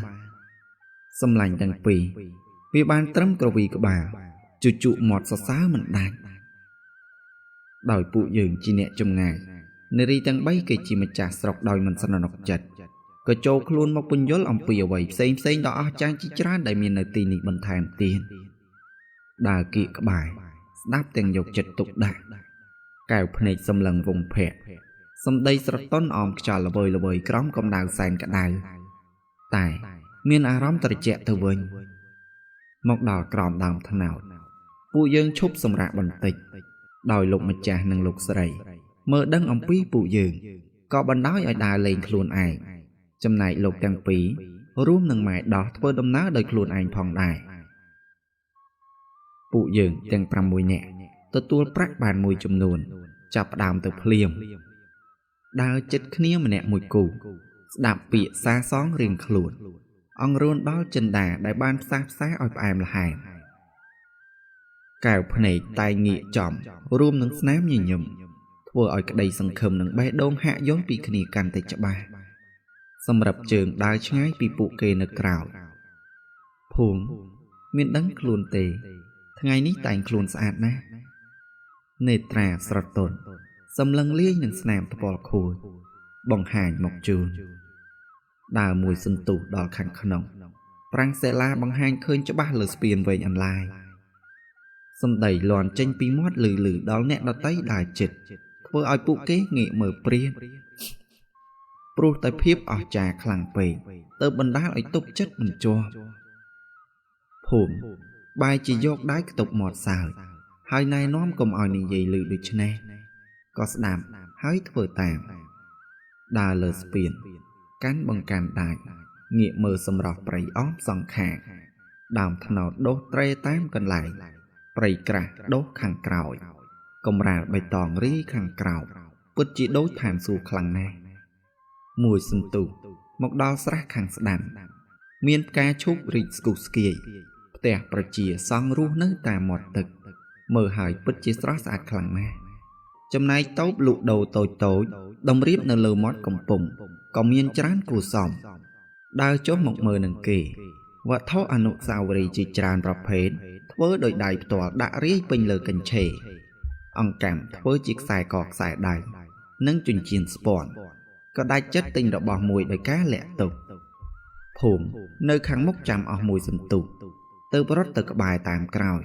សម្លាញ់ទាំងពីរវាបានត្រឹមក្រវីក្បាលជជក់មាត់សរសើរមិនដាច់ ដោយពួកយើងជាអ្នកចម្ងាយនារីទាំង3គេជាម្ចាស់ស្រុកដោយមិនស្រណុកចិត្តក៏ចូលខ្លួនមកពន្យល់អំពីអ្វីផ្សេងៗដ៏អស្ចារ្យជាច្រើនដែលមាននៅទីនេះបន្ថែមទៀតដើរគៀកក្បែរស្ដាប់ទាំងយកចិត្តទុកដាក់កែវភ្នែកសម្លឹងវងភ័ក្រសម្ដីស្រទន់អមខ្យល់ល្វើយក្រោមកម្ដៅសែនក្ដៅតែមានអារម្មណ៍ត្រជាក់ទៅវិញមកដល់ក្រោមដើមត្នោតពួកយើងឈប់សម្រាកបន្តិចដោយលោកម្ចាស់និងលោកស្រីមើលដឹងអំពីពួកយើងក៏បណ្ដោយឲ្យដើរលេងខ្លួនឯងចំណែកលោកទាំងពីររួមនឹងម៉ែដោះធ្វើដំណើរដោយខ្លួនឯងផងដែរពួកយើងទាំង6នាក់ទទួលប្រាក់បានមួយចំនួនចាប់ផ្ដើមទៅភ្លាមដើរចិត្តគ្នាម្នាក់មួយគូស្ដាប់ពាក្យសារសងរៀងខ្លួនអង្រួនដល់ចិន្តាដែលបានផ្សះផ្សាឲ្យផ្អែមល្ហែមកែវភ្នែកតែងាកចំរួមនឹងស្នាមញញឹមធ្វើឲ្យក្តីសង្ឃឹមនឹងបេះដូងហាក់យល់ពីគ្នាកាន់តែច្បាស់សម្រាប់ជើងដើរឆ្ងាយពីពួកគេនៅក្រៅភូមិមានដឹងខ្លួនទេថ្ងៃនេះតែងខ្លួនស្អាតណាស់នេត្រាស្រទន់សម្លឹងលាយនឹងស្នាមថ្ពាល់ខួរបង្ហាញមកជូនដើរមួយសន្ទុះដល់ខាងក្នុងប្រាំងសេឡាបង្ហាញឃើញច្បាស់លើស្ពានវែងអន្លាយសម្ដីលាន់ចេញពីមាត់លឺដល់អ្នកដតីដើរជិតធ្វើឲ្យពួកគេងាកមើលព្រានព្រោះតែភាពអស្ចារ្យខ្លាំងពេកទៅបណ្ដាលឲ្យទុកចិត្តមិនជាប់ភូមិបែរជាយកដៃខ្ទប់មាត់សើចហើយណែនាំកុំឲ្យនិយាយឮដូច្នេះក៏ស្ដាប់ហើយធ្វើតាមដើរលើស្ពានកាន់បង្កាន់ដាច់ងាកមើលសម្រស់ព្រៃអមសងខាងដើមត្នោតដុះត្រេតាមកន្លែងព្រៃក្រាស់ដុះខាងក្រោយកំរាលបៃតងរីខាងក្រោមពិតជាដូចឋានសួគ៌ខ្លាំងណាស់មួយសន្ទុះមកដល់ស្រះខាងស្ដាំមានផ្កាឈូករីកស្គុះស្គាយផ្ទះប្រជាសង់រស់នៅតាមមាត់ទឹកមើលហើយពិតជាស្រស់ស្អាតខ្លាំងណាស់ចំណែកតូបលក់ដូរតូចតម្រៀបនៅលើមាត់កំពង់ក៏មានច្រើនគួរសមដើរចុះមកមើលនឹងគេវត្ថុអនុស្សាវរីយ៍ជាច្រើនប្រភេទធ្វើដោយដៃផ្ទាល់ដាក់រាយពេញលើកញ្ឆេរអង្កាំធ្វើជាខ្សែកខ្សែដៃនិងចិញ្ចៀនស្ពាន់ក៏ដាច់ចិត្តទិញរបស់មួយដោយការលាក់ទុកភូមិនៅខាងមុខចាំអស់មួយសន្ទុះទៅរត់ទៅក្បែរតាមក្រោយ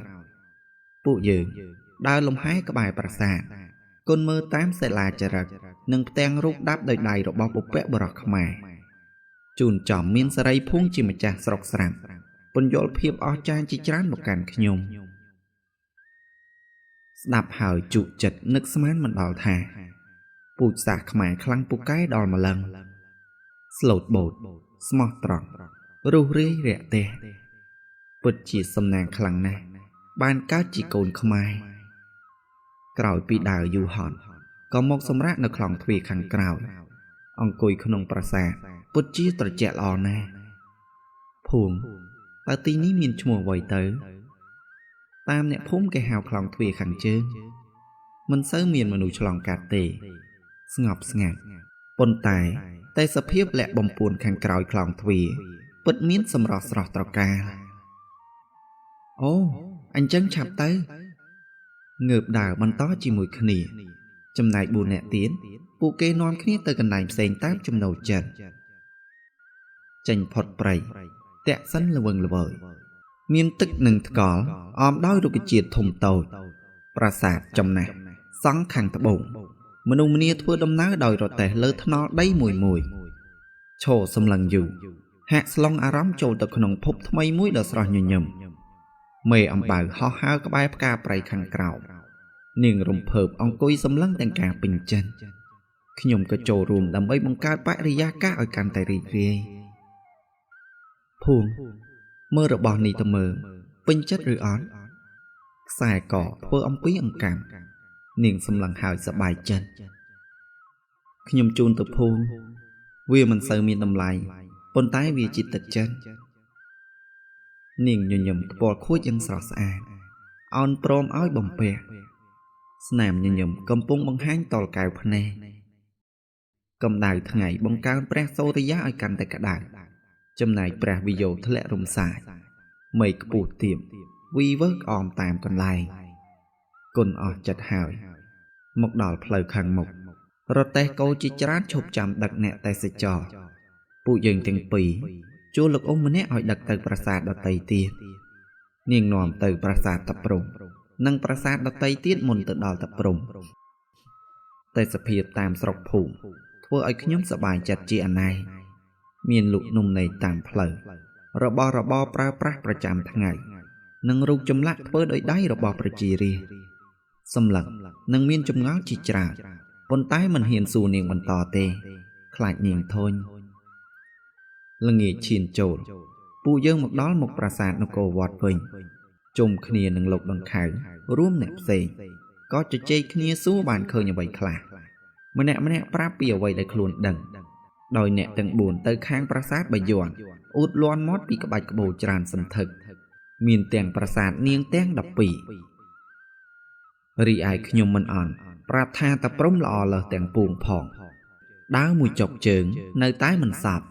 ពួកយើងដើរលំហែក្បែរប្រាសាទគុនមើលតាមសិលាចារឹកនិងផ្ទាំងរូបដាប់ដោយដៃរបស់បុព្វបុរសខ្មែរជួនចំមានសេរីភូមិជាម្ចាស់ស្រុកស្រាប់ពន្យល់ភាពអស្ចារ្យជាច្រើនមកកាន់ខ្ញុំស្ដាប់ហើយជក់ចិត្តនឹកស្មានមិនដល់ថាពូជសាសន៍ខ្មែរខ្លាំងពូកែដល់ម្លឹងស្លូតបូតស្មោះត្រង់រុះរាយរាក់ទះពិតជាសំណាងខ្លាំងណាស់បានកើតជាកូនខ្មែរក្រោយពីដើរយូរហត់ក៏មកសម្រាកនៅខ្លងទ្វារខាងក្រៅអង្គុយក្នុងប្រាសាទពិតជាត្រជាក់ល្អណាស់ភូមិតើទីនេះមានឈ្មោះអ្វីទៅតាមអ្នកភូមិគេហៅខ្លងទ្វារខាងជើងមិនសូវមានមនុស្សឆ្លងកាត់ទេស្ងប់ស្ងាត់ប៉ុន្តែសភាពលាក់បំពួនខាងក្រោយខ្លងទ្វារពិតមានសម្រស់ស្រស់ត្រកាលអូអញ្ចឹងឆាប់ទៅងើបដើរបន្តជាមួយគ្នាចំណែក4អ្នកទៀតពួកគេនាំគ្នាទៅកន្លែងផ្សេងតាមចំណូលចិត្តចេញផុតព្រៃតាក់សិនល្វឹងល្វើយមានទឹកនិងថ្កល់អមដោយរុក្ខជាតិធំតូចប្រាសាទចំណាស់សង់ខាងត្បូងមនុស្សម្នាធ្វើដំណើរដោយរទេះលើថ្នល់ដីមួយឈរសម្លឹងយូរហាក់ស្លងអារម្មណ៍ចូលទៅក្នុងភពថ្មីមួយដ៏ស្រស់ញញឹមមេអំបៅហោះហើរក្បែរផ្កាព្រៃខាងក្រោមនាងរំភើបអង្គុយសម្លឹងទាំងការពេញចិត្តខ្ញុំក៏ចូលរួមដើម្បីបង្កើតបរិយាកាសឲ្យកាន់តែរីករាយភូមិមើលរបស់នេះទៅមើលពេញចិត្តឬអត់ខ្សែកធ្វើអំពីអង្កាំនាងសម្លឹងហើយសប្បាយចិត្តខ្ញុំជូនទៅភូមិវាមិនសូវមានតម្លៃប៉ុន្តែវាជាទឹកចិត្តនាងញញឹមថ្ពាល់ខួចយ៉ាងស្រស់ស្អាតអោនព្រមឲ្យបំពាក់ស្នាមញញឹមកំពុងបង្ហាញតលកែវភ្នែកកម្ដៅថ្ងៃបង្កើនព្រះសូរិយាឲ្យកាន់តែក្តៅចំណែកព្រះវិយោធ្លាក់រំសាយមេឃខ្ពស់ទាបវីវើកអមតាមកន្លែងគុណអស់ចិត្តហើយ មកដល់ផ្លូវខាងមុខរទេះគោជាច្រើនឈប់ចាំដឹកអ្នកទេសចរពួកយើងទាំងពីរជួលលោកអ៊ំម្នាក់ឲ្យដឹកទៅប្រាសាទដតីទៀតនាងនាំទៅប្រាសាទតាព្រំនិងប្រាសាទដតីទៀតមុនទៅដល់តាព្រំទេសភាពតាមស្រុកភូមិធ្វើឲ្យខ្ញុំសប្បាយចិត្តជាអណែកមានលក់នំនែកតាមផ្លូវរបស់របរប្រើប្រាស់ប្រចាំថ្ងៃនិងរូបចម្លាក់ធ្វើដោយដៃរបស់ប្រជារាស្ត្រសម្លឹងនិងមានចម្ងល់ជាច្រើនប៉ុន្តែមិនហ៊ានសួរនាងបន្តទេខ្លាចនាងធុញល្ងាចឈានចូលពួកយើងមកដល់មុខប្រាសាទនគរវត្តវិញជុំគ្នានឹងលោកដង្ខៅរួមអ្នកផ្សេងក៏ជជែកគ្នាសួរបានឃើញអ្វីខ្លះម្នាក់ប្រាប់ពីអ្វីដែលខ្លួនដឹងដោយអ្នកទាំង4ទៅខាងប្រាសាទបាយ័នអ៊ូតលាន់មាត់ពីក្បាច់ក្បូរច្រើនសន្ធឹកមានទាំងប្រាសាទនាងទាំង12រីឯខ្ញុំមិនអន់ប្រាប់ថាតាព្រំល្អលើសទាំងពួងផងដើរមួយចុកជើងនៅតែមិនសប់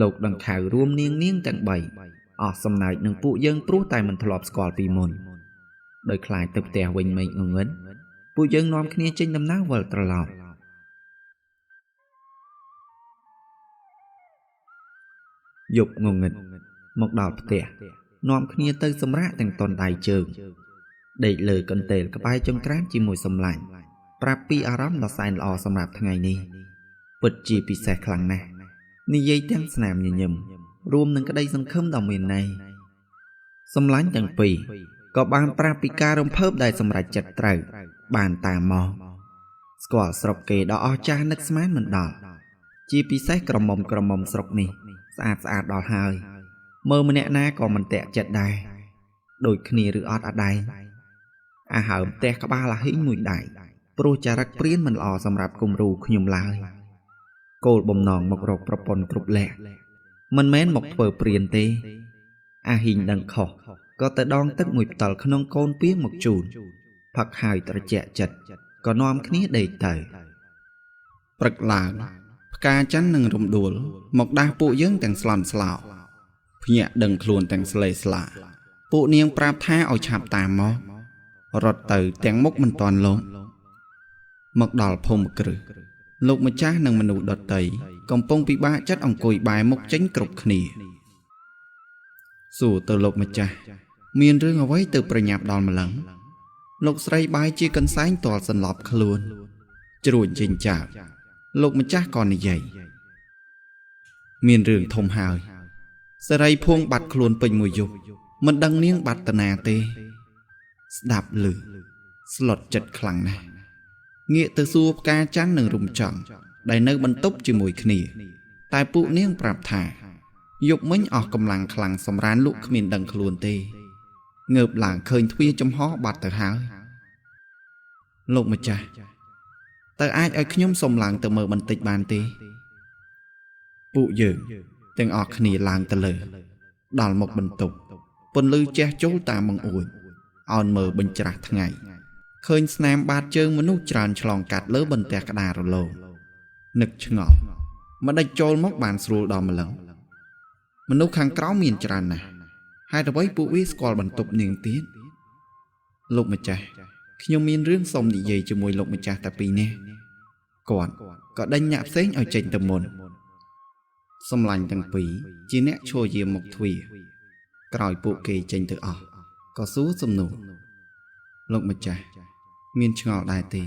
លោកដង្ខៅរួមនាងទាំង3អស់សំណើចនឹងពួកយើងព្រោះតែមិនធ្លាប់ស្គាល់ពីមុនដោយខ្លាចទៅផ្ទះវិញមេឃងងឹតពួកយើងនាំគ្នាចេញដំណើរវិលត្រឡប់យប់ងងឹតមកដល់ផ្ទះនាំគ្នាទៅសម្រាកទាំងតនដៃជើងដេកលើកន្ទេលក្បែរចង្ក្រានជាមួយសម្លាញ់ប្រាប់ពីអារម្មណ៍ដ៏សែនល្អសម្រាប់ថ្ងៃនេះពិតជាពិសេសខ្លាំងណាស់និយាយទាំងស្នាមញញឹមរួមនឹងក្តីសង្ឃឹមដ៏មានន័យសម្លាញ់ទាំងពីរក៏បានប្រាប់ពីការរំភើបដែលសម្រេចចិត្តត្រូវបានតាមមកស្គាល់ស្រុកគេដ៏អស្ចារ្យនឹកស្មានមិនដល់ជាពិសេសក្រមុំស្រុកនេះស្អាតដល់ហើយមើលម្នាក់ណាក៏មិនតាក់ចិត្តដែរដូចគ្នាឬអត់អដែងអាហើមផ្ទះក្បាលអាហ៊ីងមួយដៃព្រោះចរិតព្រានមិនល្អសម្រាប់គំរូខ្ញុំឡើយគោលបំណងមករកប្រពន្ធគ្រប់លក្ខមិនមែនមកធ្វើព្រានទេអាហ៊ីងដឹងខុសក៏ទៅដងទឹកមួយផ្ដិលក្នុងកូនពីងមកជូនផឹកហើយត្រជាក់ចិត្តក៏នាំគ្នាដេកទៅព្រឹកឡើងផ្កាច័ន្ទនឹងរំដួលមកដាស់ពួកយើងទាំងស្លន់ស្លោភ្ញាក់ដឹងខ្លួនទាំងស្លេស្លាពួកនាងប្រាប់ថាឲ្យឆាប់តាមមករត់ទៅទាំងមុខមិនតាន់លងមកដល់ភូមិគ្រឹះលោកម្ចាស់និងមនុស្សដតីកំពុងពិបាកចិត្តអង្គុយបែរមុខចេញគ្រប់គ្នាសួរទៅលោកម្ចាស់មានរឿងអ្វីទៅប្រញាប់ដល់ម្លឹងលោកស្រីបាយជាកន្សែងទាល់សន្លប់ខ្លួនជ្រួញចេញចោលលោកម្ចាស់ក៏និយាយមានរឿងធំហើយសេរីភួងបាត់ខ្លួនពេញមួយយប់មិនដឹងនាងបាត់តាណាទេស្ដាប់ឮស្លុតចិត្តខ្លាំងណាស់ងាកទៅសួរផ្កាច័ន្ទនិងរំចង់ដែលនៅបន្ទប់ជាមួយគ្នាតែពួកនាងប្រាប់ថាយប់មិញអស់កម្លាំងខ្លាំងសម្រានលក់គ្មានដឹងខ្លួនទេងើបឡើងឃើញទ្វារចំហបាត់ទៅហើយលោកម្ចាស់តើអាចឲ្យខ្ញុំសុំឡើងទៅមើលបន្តិចបានទេពួកយើងទាំងអស់គ្នាឡើងទៅលើដល់មុខបន្ទប់ពន្លឺជះចូលតាមបង្អួចអោនមើលបញ្ច្រាស់ថ្ងៃឃើញស្នាមបាតជើងមនុស្សច្រើនឆ្លងកាត់លើបន្ទះក្តាររលោងនឹកឆ្ងល់មិនដេចចូលមកបានស្រួលដល់ម្លឹងមនុស្សខាងក្រោមមានច្រើនណាស់ហេតុអ្វីពួកវាស្គាល់បន្ទប់នាងទៀតលោកម្ចាស់ខ្ញុំមានរឿងសុំនិយាយជាមួយលោកម្ចាស់តែពីរនេះគាត់ក៏ដេញញាក់ផ្សេងឲ្យចេញទៅមុនសម្លាញ់ទាំងពីរជាអ្នកឈរយាមមុខទ្វារក្រោយពួកគេចេញទៅអស់ក៏សួរសំណួរលោកម្ចាស់មានឆ្ងល់ដែរទេ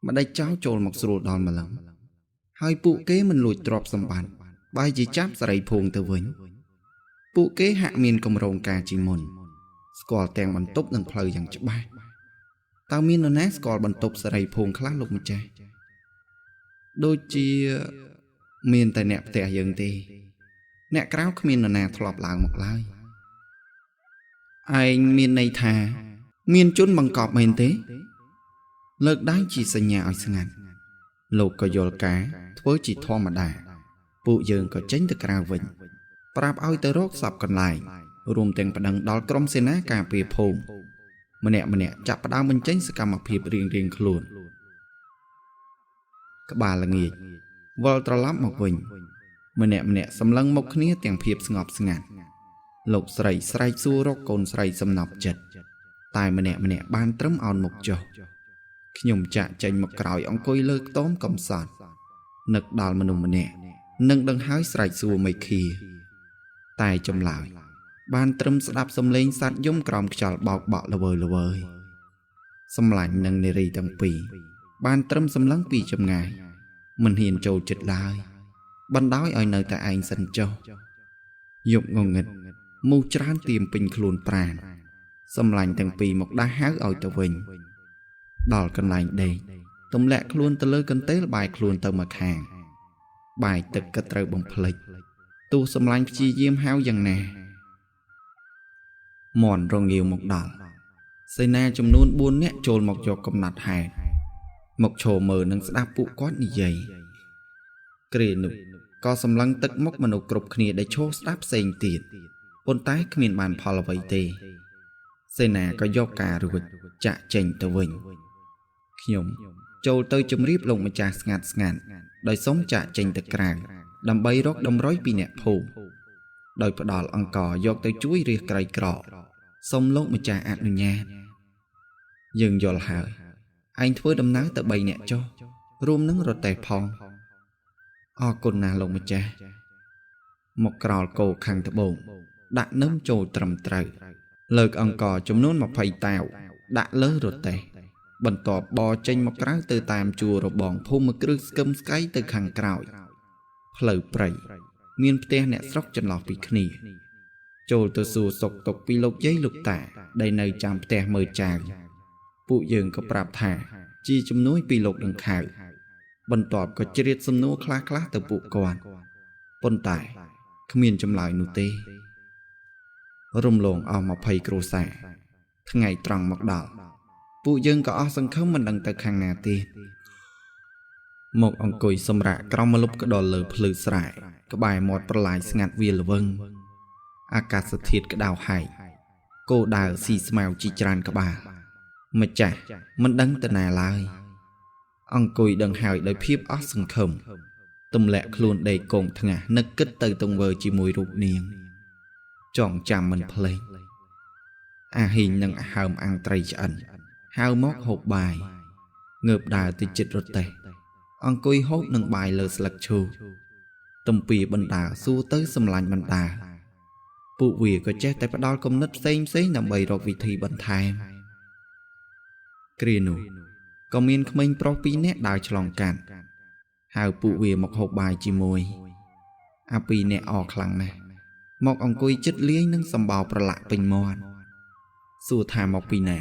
ម្ដេចចោលចូលមកស្រួលដល់ម្លឹងហើយពួកគេមិនលួចទ្រព្យសម្បត្តិបែរជាចាប់សេរីភួងទៅវិញពួកគេហាក់មានគម្រោងការជាមុនស្គាល់ទាំងបន្ទប់និងផ្លូវយ៉ាងច្បាស់តើមាននរណាស្គាល់បន្ទប់សេរីភួងខ្លះលោកម្ចាស់ដូចជាមានតែអ្នកផ្ទះយើងទេអ្នកក្រៅគ្មាននរណាធ្លាប់ឡើងមកឡើយឯងមានន័យថាមានជនបង្កប់មែនទេលើកដៃជាសញ្ញាឲ្យស្ងាត់លោកក៏យល់ការធ្វើជាធម្មតាពួកយើងក៏ចេញទៅក្រៅវិញប្រាប់ឲ្យទៅរកសពកន្លែងរួមទាំងប្តឹងដល់ក្រុមសេនាការពារភូមិម្នាក់ចាប់ផ្ដើមបញ្ចេញសកម្មភាពរៀងខ្លួនក្បាលល្ងាចវិលត្រឡប់មកវិញម្នាក់សម្លឹងមុខគ្នាទាំងភាពស្ងប់ស្ងាត់លោកស្រីស្រែកសួររកកូនស្រីសំណប់ចិត្តតែម្នាក់បានត្រឹមអោនមុខចុះ ខ្ញុំចាក់ចេញមកក្រោយអង្គុយលើខ្ទមកំសត់នឹកដល់មនុស្សម្នាក់នឹងដឹងហើយស្រែកសួរមេឃាតែចម្លើយបានត្រឹមស្ដាប់សំឡេងសត្វយំក្រោមខ្យល់បោកបក់ល្វើយសម្លាញ់នឹងនារីទាំងពីរបានត្រឹមសម្លឹងពីចម្ងាយមិនហ៊ានចូលចិត្តឡើយបណ្ដោយឲ្យនៅតែឯងសិនចុះយប់ងងឹតមូសច្រើនទៀមពេញខ្លួនប្រាណសម្លាញ់ទាំងពីរមកដាស់ហៅឲ្យទៅវិញដល់កន្លែងដេកទម្លាក់ខ្លួនទៅលើកន្ទេលបែរខ្លួនទៅមកខាងបាយទឹកក៏ត្រូវបំភ្លេចទោះសម្លាញ់ព្យាយាមហៅយ៉ាងណាមន់រងាវមកដល់សេនាចំនួន4នាក់ចូលមកយកកំណត់ហេតុមកឈរមើលនិងស្ដាប់ពួកគាត់និយាយគ្រានោះក៏សម្លឹងទឹកមុខមនុស្សគ្រប់គ្នាដែលឈរស្ដាប់ផ្សេងទៀតប៉ុន្តែគ្មានបានផលអ្វីទេសេនាក៏យកការរួចចាក់ចេញទៅវិញខ្ញុំចូលទៅជម្រាបលោកម្ចាស់ស្ងាត់ដោយសុំចាក់ចេញទៅក្រៅដើម្បីរកតម្រុយពីអ្នកភូមិដោយផ្ដល់អង្គយកទៅជួយរាសក្រីក្រសុំលោកម្ចាស់អនុញ្ញាតយើងយល់ហើយឯងធ្វើដំណើរទៅ3នាក់ចុះរួមនឹងរទេះផងអរគុណណាស់លោកម្ចាស់មកក្រោលគោខាងត្បូងដាក់នឹមចូលត្រឹមត្រូវលើកអង្គចំនួន20តាវដាក់លើរទេះបន្ទាប់បរចេញមកក្រៅទៅតាមជួររបងភូមិគ្រឹះស្កឹមស្កៃទៅខាងក្រោយផ្លូវព្រៃមានផ្ទះអ្នកស្រុកចន្លោះពីគ្នាចូលទៅសួរសុខទុក្ខពីលោកយាយលោកតាដែលនៅចាំផ្ទះមើលចៅពួកយើងក៏ប្រាប់ថាជាជំនួយពីលោកដង្ខៅបន្ទាប់ក៏ជ្រាបសំណួរខ្លះទៅពួកគាត់ប៉ុន្តែគ្មានចម្លើយនោះទេរំលងអស់20គ្រួសារថ្ងៃត្រង់មកដល់ពួកយើងក៏អស់សង្ឃឹមមិនដឹងទៅខាងណាទៀតមកអង្គុយសម្រាកក្រោមម្លប់ក្ដុលលើភ្លឺស្រែក្បែរមាត់ប្រឡាយស្ងាត់វាល្វឹងអាកាសធាតុក្តៅហែកគោដើរស៊ីស្មៅជីច្រើនក្បាលម្ចាស់មិនដឹងទៅណាឡើយអង្គុយដឹងហើយដោយភាពអស់សង្ឃឹមទម្លាក់ខ្លួនដេកគង់ថ្ងាសនឹកគិតទៅទង្វើជាមួយរូបនាងចងចាំមិនភ្លេចអាហ៊ីងនិងអាហើមអាំងត្រីឆ្អិនហៅមកហូបបាយងើបដើរទៅជិតរទេះអង្គុយហូបនឹងបាយលើស្លឹកឈូកទំពីបណ្ដាសួរទៅសម្លាញ់បណ្ដាពួកវាក៏ចេះតែផ្ដាល់គំនិតផ្សេងដើម្បីរកវិធីបន្ថែមគ្រានោះក៏មានក្មេងប្រុស2នាក់ដើរឆ្លងកាត់ហៅពួកវាមកហូបបាយជាមួយអា2នាក់អរខ្លាំងណាស់មកអង្គុយជិតលាយនឹងសម្បោរប្រឡាក់ពេញមាត់សួរថាមកពីណា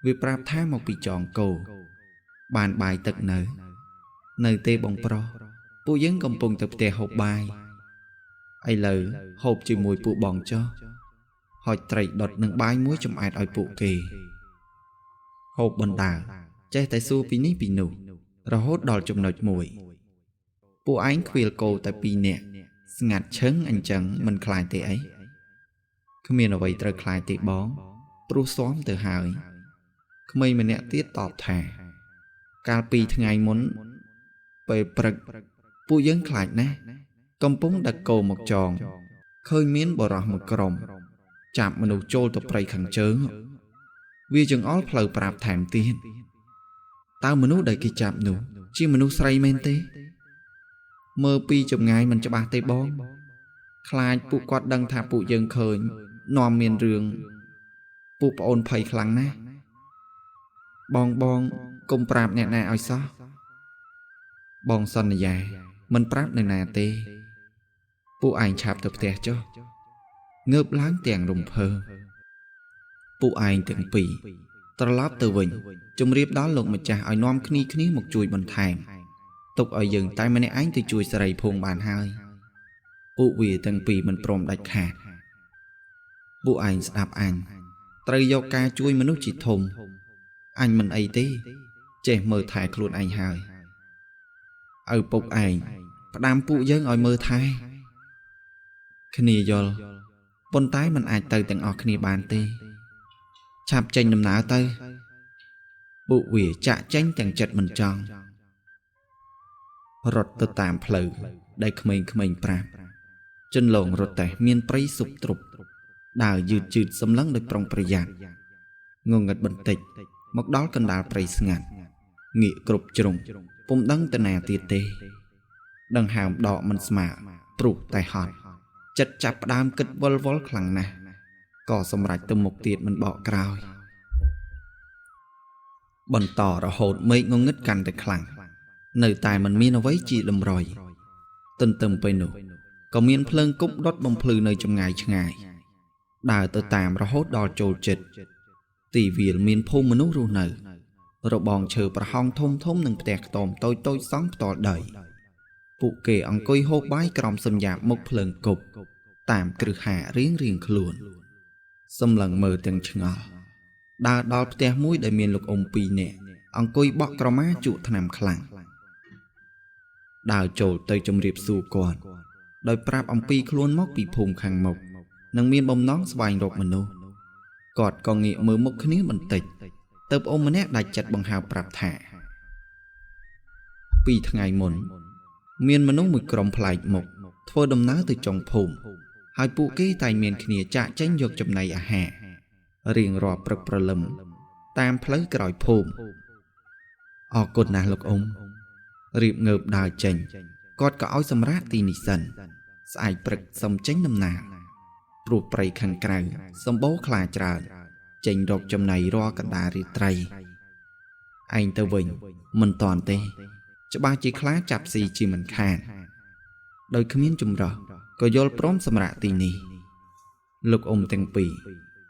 វាប្រាប់ថាមកពីចងគោបានបាយទឹកនៅទេបងប្រុសពួកយើងកំពុងទៅផ្ទះហូបបាយឥឡូវហូបជាមួយពួកបងចុះហុចត្រីដុតនឹងបាយមួយចំអែតឲ្យពួកគេហូបបណ្ដាចេះតែសួរពីនេះពីនោះរហូតដល់ចំណុចមួយពួកឯងខ្វៀលគោតែ2នាក់ស្ងាត់ឈឹងអញ្ចឹងមិនខ្លាចទេអីគ្មានអ្វីត្រូវខ្លាចទេបងព្រោះស៊ាំទៅហើយក្មេងម្នាក់ទៀតតបថាកាលពីថ្ងៃមុនពេលព្រឹកពួកយើងខ្លាចណាស់កំពុងដឹកគោមកចងឃើញមានបរោះមួយក្រុមចាប់មនុស្សចូលទៅព្រៃខាងជើងវាចង្អុលផ្លូវប្រាប់ថែមទៀតតើមនុស្សដែលគេចាប់នោះជាមនុស្សស្រីមែនទេមើលពីចម្ងាយមិនច្បាស់ទេបងខ្លាចពួកគាត់ដឹងថាពួកយើងឃើញនាំមានរឿងពួកប្អូនភ័យខ្លាំងណាស់បងកុំប្រាប់អ្នកណាឲ្យសោះបងសន្យាមិនប្រាប់នរណាទេពួកឯងឆាប់ទៅផ្ទះចុះងើបឡើងទាំងរំភើបពួកឯងទាំងពីរត្រឡប់ទៅវិញជម្រាបដល់លោកម្ចាស់ឲ្យនាំគ្នាមកជួយបន្ថែមទុកឲ្យយើងតែម្នាក់ឯងទៅជួយសេរីភូមិបានហើយពួកវាទាំងពីរមិនព្រមដាច់ខាតពួកឯងស្ដាប់អញត្រូវយកការជួយមនុស្សជាធំអញមិនអីទេចេះមើលថែខ្លួនឯងហើយឪពុកឯងផ្ដាំពួកយើងឲ្យមើលថែគ្នាយល់ប៉ុន្តែមិនអាចទៅទាំងអស់គ្នាបានទេឆាប់ចេញដំណើរទៅពួកវាចាក់ចេញទាំងចិត្តមិនចង់រត់ទៅតាមផ្លូវដែលក្មេងៗប្រាប់ចន្លងរត់តែមានព្រៃសុបទ្រុបដើរយឺតសម្លឹងដោយប្រុងប្រយ័ត្នងងឹតបន្តិចមកដល់កណ្ដាលព្រៃស្ងាត់ nghị cục trùng pum đăng tên nà tiệt tê đăng hàm đỏ mình smạ trụ tài hòn chật chạp đam kịch vôl vôl khẳng nà có xâm rạch từ một tiệt mình bỏ cào bần tỏ ra hột mấy ngôn ngất cằn tại khẳng nơi tài mình miên ở với chị đầm rồi tân tầm bầy nụ có miên phơn cúc đốt bông phư nơi trong ngày đào tờ tàm ra hốt đo trồ chịch tỷ vì miên phô mà nút ru nở rồi bòn chờ bà hong thôm thôm nâng tẹt tòm tôi sống tỏ đời phụ kê ông côi hô bái còng xâm dạp một phơn cục tạm cử hạ riêng khluồn xâm lần mơ từng chừng đào đo tẹt mũi để miên lục ông pi nè ông côi bọc còng má trụ thầm khẳng đào trồ tới trong riệp xù còn đôi prap ông pi khluồn móc bị phùng khang mộc nâng miên bông nón xoay rột mình nô cọt còn nghị mơ một khní mình tịch tập ôm mình nét đại chặt bằng hào prap thả pi thằng ngày mồn miên mình nô mùi còng phai mộc thua đâm ná từ trong phùng hai phụ kê tài miên khní chạ chánh dọc chậm này hà riêng rò prap lầm tam phơi còi phùng ở cột nà lục ông riệp ngợp đào chành cọt có áo xâm rát tì nị sần sai prap xâm chánh nằm nàปลูกไปขังไกลสมบูรณ์คลาจราเจงดอกจำในรอกันดาริไตรไอเตวิงมันตอนเตจะบาจีคลาจับซีจีมันแคนโดยขมิ้นจุ่มรอก็โยลพร้อมสมระตีนีลูกอมแตงปี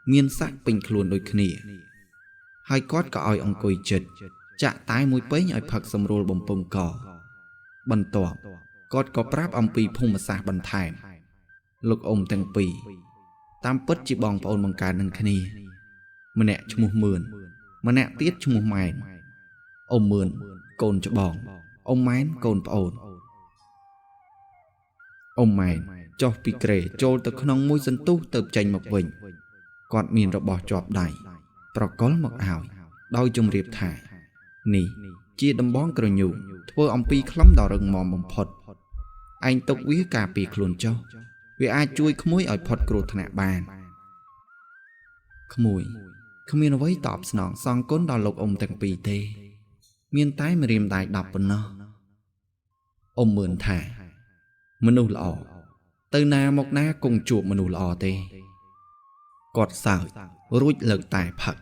เมียนซักเป็นคลวนโดยขณีให้กอดก็อ้อยองกุยจิตจะตายมวยเป้ยอ้อยผักสมรูลบ่มปงก่อบรรทบกอดก็ปราบอมปีพุ่งมาสาบันทายลูกอมแตงปีตามปัจจิบองปอนบังการนันคณีมันแหนชมูหมื่นมันแหนเตี้ยชมูใหม่อมหมื่นโกนจะบองอมไม้โกนปอนอมไม้จอบปีเกรโจลตะขนองมวยสันตุเติบใจหมกวิ่งกอดมีนระบอจอบได้ปรากฏหมกอ่าวดอยจมเรียบถ่ายนี่เจียดำบ้องกระยูทั่วอมปีคล้ำดอรึงมอมบำพดไอตกวิกาปีคลุนเจ้าvì ai chuiขโมยเอาพอดกรูธนาบานขโมยขมิ้นไว้ตอบสนองซองก้นดอลกอมตั้งปีเตเมียนใต้มาเรียมได้ดับปนนอมเหมือนถ่ามนุษย์หล่อเตนามกน้ากงจูบมนุษย์หล่อเตกอดสาวรุ่ยเลิกตายผัก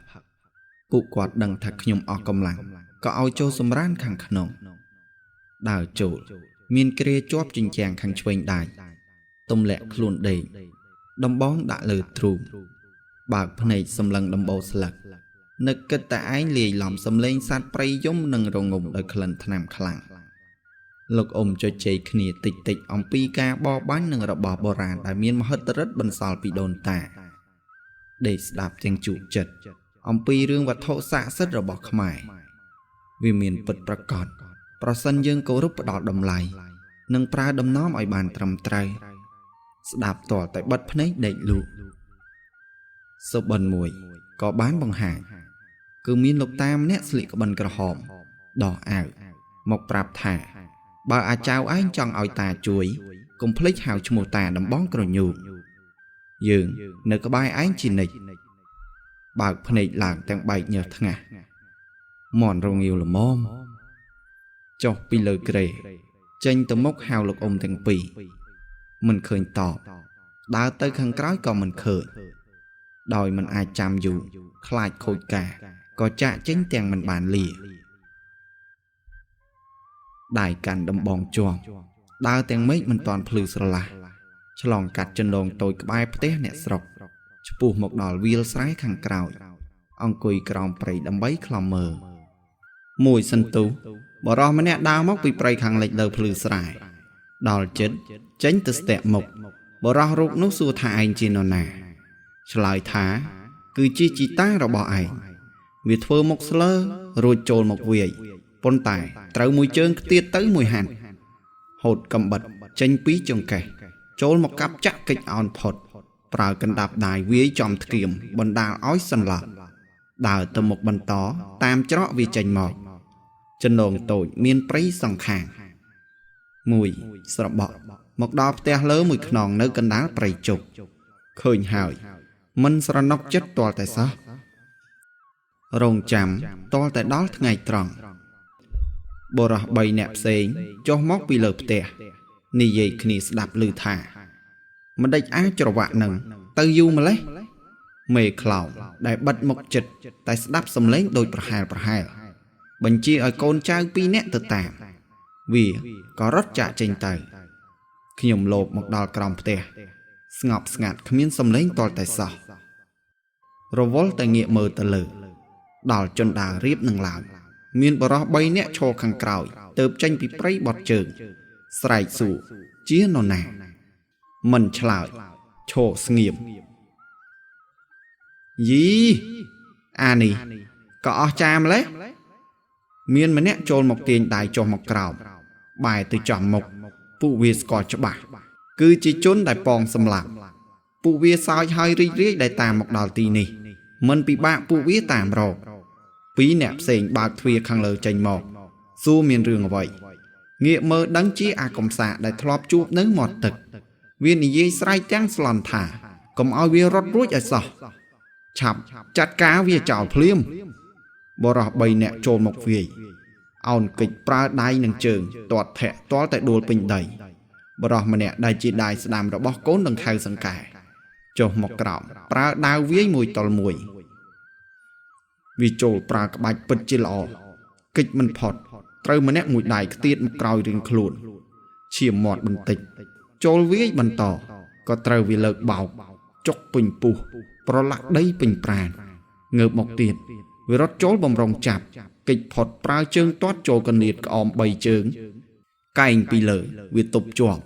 ปุกอดดังถักขยมออกกำลังก็เอาโจสมร้านขังขนมดาวโจเมียนเกลียจวบจิงแจงขังช่วยได้ต้มแหลกคลุนเดยดำบ้องด่าเลยทรูบากพเนจสำลังดำโบสลักนึกกระต่ายเลี้ยหล่อมสำเร็งสัตว์ไปย่อมหนึ่งรงงโดยคลันทนามคลังลูกอมจะเจยขณีติดอมปีกาบอบ้านหนึ่งระบอบโบราณแต่เมียนมหัตรสบรรสาลปีโดนตาเดสดาบเจงจุจัดอมปีเรื่องวัฏโทสะสัตระบอบขมายวิเมียนปิดประกอบประสันยังโกรุปดอดดำไหลหนึ่งปลาดำน้อมไอบานตรำไตรสดับต่อแต่บัดพนัยเด็กลูกสบันมวยก็บ้านบังหางคือมีลูกตามเนสลิกบันกระหอมดอกอ่าวหมกปราบถ่าบ่าอาเจ้าไอ้จังเอาตาจุยกุมพลิกหาวชมูตาดำบ้องกระยูยืงเนื้อกระบายไอ้จินิกบากพนัยหลางแต่งใบเหนียวทั้งอ่ะหมอนรงยิวละมอมจบปีเลยเกรเจงตะมกหาวลูกอมทั้งปีมันเคยตอบดาวเตยขังกร้อยก็มันเคยโดยมันอาจจำอยู่คลายโคยกาก็จะเจ้งแตงมันบานเลี่ยได้กันดำบองจวงดาวแตงเมฆมันตอนพลือสละฉลองกัดจนลงโตยกบายประเทศเนสรกชปูหมกดอลวิลสายขังกร้อยองกุยกรองไปดำใบคลอมเมอมวยสันตุบ่รอมันเนี่ยดาวมกไปไปขังเล็กเลอพลือสายดอลจิตเจนตึสเตะหมกบรอรูปนุสูทาไอจีนนาฉลายท้าคือจีจีต้าเราบอกไอวิทเฟอร์มกสเลอร์รูโจลมกเวียปนตายเต้ามวยเจิงเตี้ยตื้อมวยหันหดกำบัดเจนปีจงแก่โจลมกกับจักกิจอ่อนพดปรากันดับได้เวียจอมเทียมบรรดาอ้อยสันหลับดาวตมกบรรทอตามเจาะวิจัยหมอกจนลงโตยเมียนปรีสังขางมวยสระบหมกดอกแต่เลื้อมวยขนองเนื้อกันดาไปจุกเคยหายมันสระนกจัดตัวแต่ซะโรงจำตัวแต่ดอลไงตรอง บรใบแนบเสงจอมอกปีเลิบเตะนี่ยัยคณีสดับลือถามันได้อ้าจระวะหนึ่งตือยูมาเลยเมฆคลาวได้บัดมกจิตแต่สดับสำเล้งโดยประหารบัญชีไอโกนเจ้าปีเนะตัวตามวีก็รถจะเจนเตยขยมโลบมกดอลกรอมเตะสงบสงัดขมิ้นสำเล้งตอลแต่สอเราวอลแต่เงียมือตะลือดอลจนดาเรียบหนึ่งหลังมีนบรอใบเนะโชว์ขังกราวเติบจังปีไพรบอดเจิงใส่สู่เจี๊ยนนามันฉลาดโชว์สงี่ยมยีอันนี้ก็อจามเลยเมียนมันเนะโจลหมกเตียนได้โจมหมกกราวบายตัวจอมหมกผู้เวสกอดฉบับคือจีจุนได้ปองสำลักผู้เวสายหายเรียได้ตามหมกดาวตีนี่มันปีบ้าผู้เวตามเราปีเนะเสียงบาดทวีขังเลยใจหมอกสู้เมียนเรื่องเอาไว้เงียเมื่อดังจีอากรมสะได้ทลอบจูบเนื้อหมดตึกเวียนยี่ไส้แจ้งสลอนถากรมเอาเวียรถรุ่ยไอซอฉับจัดการเวียเจ้าเพลียมบรอใบเนะโจมหมกเวียเอากิจปลาได้หนึ่งเจิงตอดแทะตอแต่โดนเป็นใดบรอมันเนะได้จีได้สนามระบอกโกนดังไทยสังกายโจมหมกกราวปลาดาวเวียมวยตอลมวยวิโจปลากระบายปิดจิลอกิจมันพอดเติมมันเนะมวยได้เตียดมกราวริงคลูนเชี่ยมหมอดบันติโจลเวียบันต่อก็เติมวิเลิกเบาจกปิ่งปูปลลักได้ปิ่งปราณเงือบหมกเตียดวิรถโจลบำรองจับกิจพอดปลาเจิงตอดโจกันเนียดกอมใบเจิงไก่ปีเลยวิตบจวบ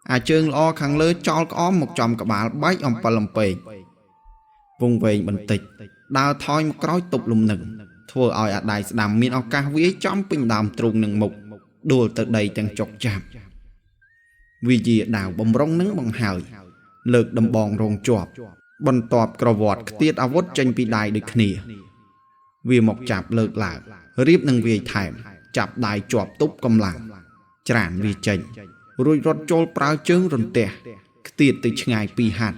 อาเจิงล้อขังเลยจอลอ้อมหมกจอมกระบาลใบอมปลำเปย์วงเวงบันติดาวทอยมกร้อยตบลุมหนึ่งทั่วเอาอาได้สนามมีเอากาวิจอมปิ่งดำตรงหนึ่งหมกดูตะใดจังจกจับวิจีดาวบำรองนึงบังหายเลิกดำบองโรงจวบบนตอบกระวอดเตียดอาวุธจังปีได้ดึกเนียวีหมกจับเลิกหลากรีบหนึ่งวีไทม์จับได้จวบตุบกำลังจรานวีจังรุยรถโจลปลาเจิงรนเตะเตียดติดง่ายปีหัด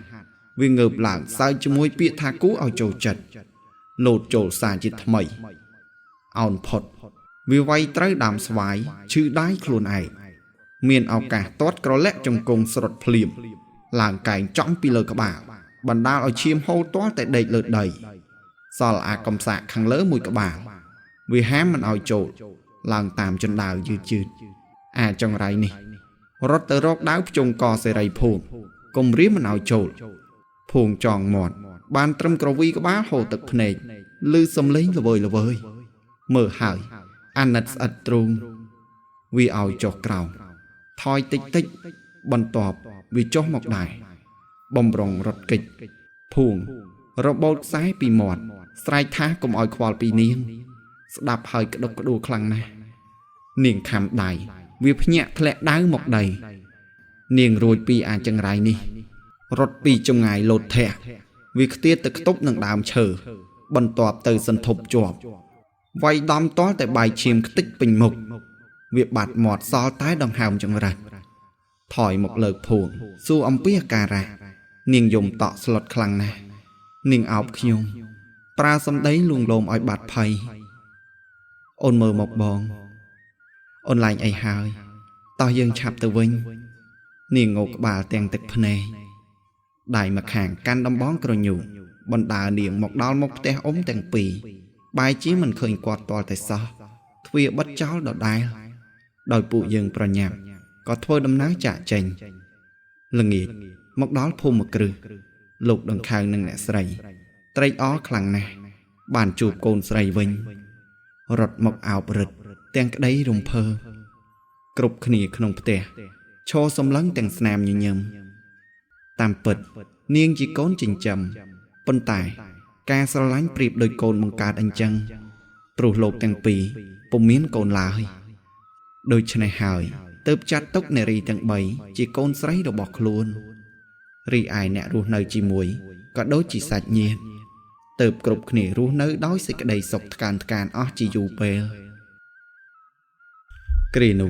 วีเงือบหลังใส่จมวยเปียทากูเอาโจจัดโหลดโจสาจิตทำไมเอาพดวิไวไตรดำสวายชื่อได้ครูนไอเมียนเอากาตอดกระเละจงกงสดพลีมหลางไก่จ้องปีเลยกระบาบรรดาเอาเชียมโฮตัวแต่เด็กเลิศใดสอลอากรมสะขังเลื้อมวยกระบาวิแฮมมันเอาโจหลางตามจนดาวยืดจังไรนี่รถเตอร์รกดาวจงกอเสไรพงกลมริมันเอาโจพงจองหมดบานตรมกระวีกระบาโหตึกเพนลือสำเล้งละเวยเมื่อหายอันนัดอัดตรงวิเอาโจกล่าวทอยติ๊กบรรทอบวิโจหมกได้บอมรองรถกิจพงระบบซ้ายปีหมดสไลท้ากลมอ้อยควอลปีเนียงสดับหายกระดกกระดูคลังนะเนียงคำใดวิพเนะทะเลดาวหมกใดเนียงโรยปีอาจังไรนี่รถปีจงไงโหลดแทะวิกเตียตะตุบหนังดามเชอบรรทอบเตยสันทบจวบไว้ดำต้อแต่ใบเชียมติ๊กเป็นหมกเวียบาดหมอดซอท้ายดองหามจังไรถอยหมกเลิกพงสู้อมเปียการะเนียงยมต่อสลดคลังนะเนียงเอาขยมปลาสำได้ลุงลมอ้อยบาดภัยโอนมือหมกบองโอนไหลไอหายต่อยังฉับตะวิงเนียงงกบาเตียงตึกพเนได้มาแข่งกันดำบ้องกระยุบรรดาเนียงหมกดาวหมกเตะอมแต่งปีใบจี้มันเคยกอดตัวแต่ซอทวีบัดเจ้าดอกได้โดยปู่ยังประยามก็ทวีดำน้ำจ่าเจงละเงียดมกดาวพูมกรือลูกดังคางนั่งแหนใส่ไตรอ้อคลังนะบานจูบโกนใส่วิงรถหมกอ่าวปรึดเตียงได้รุมเพอกรุบขณีขนมเตะโชว์สมลังแต่งสนามยิ่งตามเปิดเนียงจีโกนจิงจำปนตายการสลายปรีบโดยโกนมังการอันจังปลุกโลกแต่งปีปุ่มมิ้นโกนลายโดยชนายหายเติบจัดตกในรีแต่งใบจีโกนไซด์ดอกบอกล้วนรีไอเนรูเนยจีมวยก็โดยจีสัตเงียเติบกรุบขณีรูเนยด้อยสิกระไดศกการอ้อจียูเปลกรีนู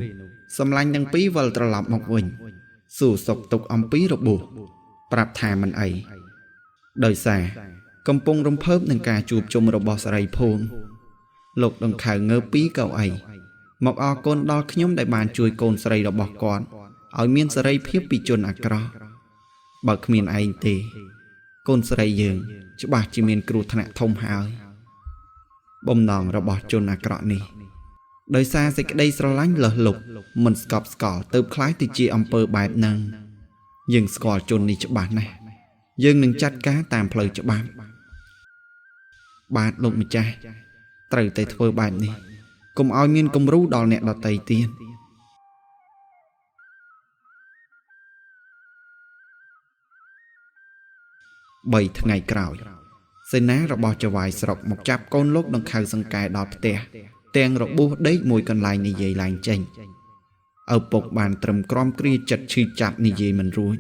สำลังดังปีวัลตลับหมกวิญสู่ศกตกอมปีระบุปรับทามันไอโดยแสกำปงรำเพิ่มหนึ่งการจูบจมระบอสไรพงโลกดังข่าวเงือปีเก่าไอ មកអរគុណដល់ខ្ញុំដែលបានជួយកូនស្រីរបស់គាត់ឲ្យមានសេរីភាពពីជនអាក្រក់បើគ្មានឯងទេកូនស្រីយើងច្បាស់ជាមានគ្រោះថ្នាក់ធំហើយបំណងរបស់ជនអាក្រក់នេះដោយសារសេចក្តីស្រឡាញ់លើសលប់មិនស្កប់ស្កល់ទើបខ្លាចទៅជាអំពើបែបហ្នឹងយើងស្គាល់ជននេះច្បាស់ណាស់យើងនឹងចាត់ការតាមផ្លូវច្បាប់បាទលោកម្ចាស់ត្រូវតែធ្វើបែបនេះកុំឲ្យមានគំរូដល់អ្នកដទៃទៀត3ថ្ងៃក្រោយសេនារបស់ចៅហ្វាយស្រុកមកចាប់កូនលោកដង្ខៅសង្កែដល់ផ្ទះទាំងរបួសដេកមួយកន្លែងនិយាយឡើងចេញឪពុកបានត្រឹមក្រំគ្រាចិត្តឈឺចាប់និយាយមិនរួច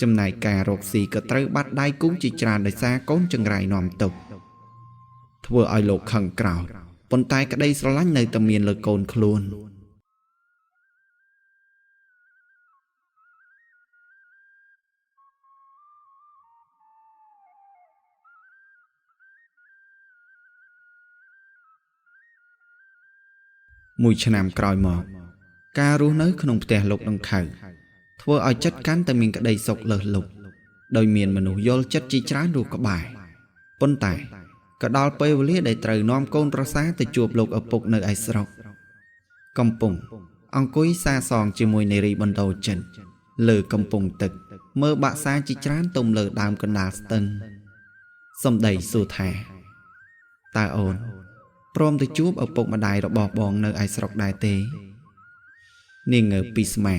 ចំណែកការរកស៊ីក៏ត្រូវបាត់ដៃគូជាច្រើនដោយសារកូនចង្រៃនាំទុកធ្វើឲ្យលោកខឹងក្រោធប៉ុន្តែក្តីស្រឡាញ់នៅតែមានលើកូនខ្លួនមួយឆ្នាំក្រោយមកការរស់នៅក្នុងផ្ទះលោកដង្ខៅធ្វើឲ្យចិត្តកាន់តែមានក្តីសុខលើសលប់ដោយមានមនុស្សយល់ចិត្តជាច្រើនរស់ក្បែរប៉ុន្តែក៏ដល់ពេលវេលាដែលត្រូវនាំកូនប្រសាទៅជួបលោកឪពុកនៅឯស្រុកកំពុងអង្គុយសាសងជាមួយនារីបណ្ដោចិនលើកំពង់ទឹកមើលបាក់សាជាច្រើនទុំលើដើមកណ្ដាលស្ទឹងសំដីសួរថាតើអូនព្រមទៅជួបឪពុកម្ដាយរបស់បងនៅឯស្រុកដែរទេនាងងើបពីស្មា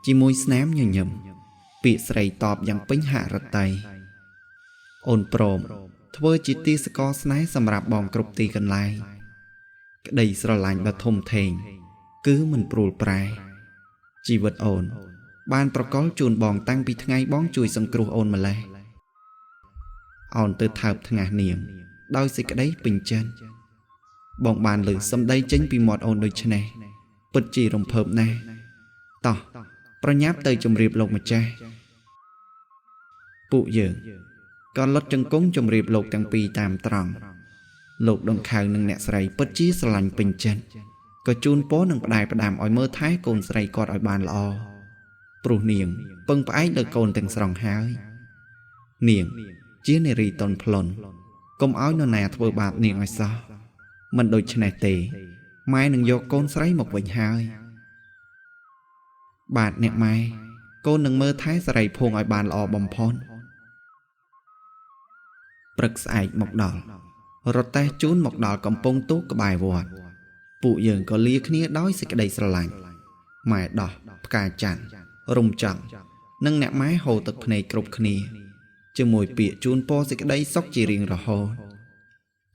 ជាមួយស្នាមញញឹមពាក្យស្រីតបយ៉ាងពេញហឫទ័យអូនព្រមធ្វើជាទីសកលស្នេហ៍សម្រាប់បងគ្រប់ទីកន្លែងក្តីស្រឡាញ់ដ៏ធំធេងគឺមិនព្រួលប្រែជីវិតអូនបានប្រកល់ជូនបងតាំងពីថ្ងៃបងជួយសង្គ្រោះអូនម្លេះអូនទៅថើបថ្ងាសនាងដោយសេចក្តីពេញចិត្តបងបានលើសម្ដីចេញពីមាត់អូនដូច្នេះពិតជារំភើបណាស់តោះប្រញាប់ទៅជម្រាបលោកម្ចាស់ពួកយើងក៏លុតចង្គង់ជម្រាបលោកទាំងពីរតាមត្រង់លោកដង្ខៅនិងអ្នកស្រីពិតជាស្រឡាញ់ពេញចិត្តក៏ជូនពរនឹងផ្ដាយផ្ដាំឲ្យមើលថែកូនស្រីគាត់ឲ្យបានល្អព្រោះនាងពឹងផ្អែកលើកូនទាំងស្រុងហើយនាងជានារីតុនផ្លន់កុំឲ្យនរណាធ្វើបាបនាងឲ្យសោះមិនដូច្នេះទេម៉ែនឹងយកកូនស្រីមកវិញហើយបាទអ្នកម៉ែកូននឹងមើលថែស្រីភួងឲ្យបានល្អបំផុតព្រឹកស្អែកមកដល់រទេះជូនមកដល់កំពង់ទូកក្បែរវត្តពួកយើងក៏លាគ្នាដោយសេចក្តីស្រឡាញ់ម៉ែដោះផ្កាច័ន្ទរំចង់និងអ្នកម៉ែហូរទឹកភ្នែកគ្រប់គ្នាជាមួយពាក្យជូនពរសេចក្តីសុខជារៀងរហូត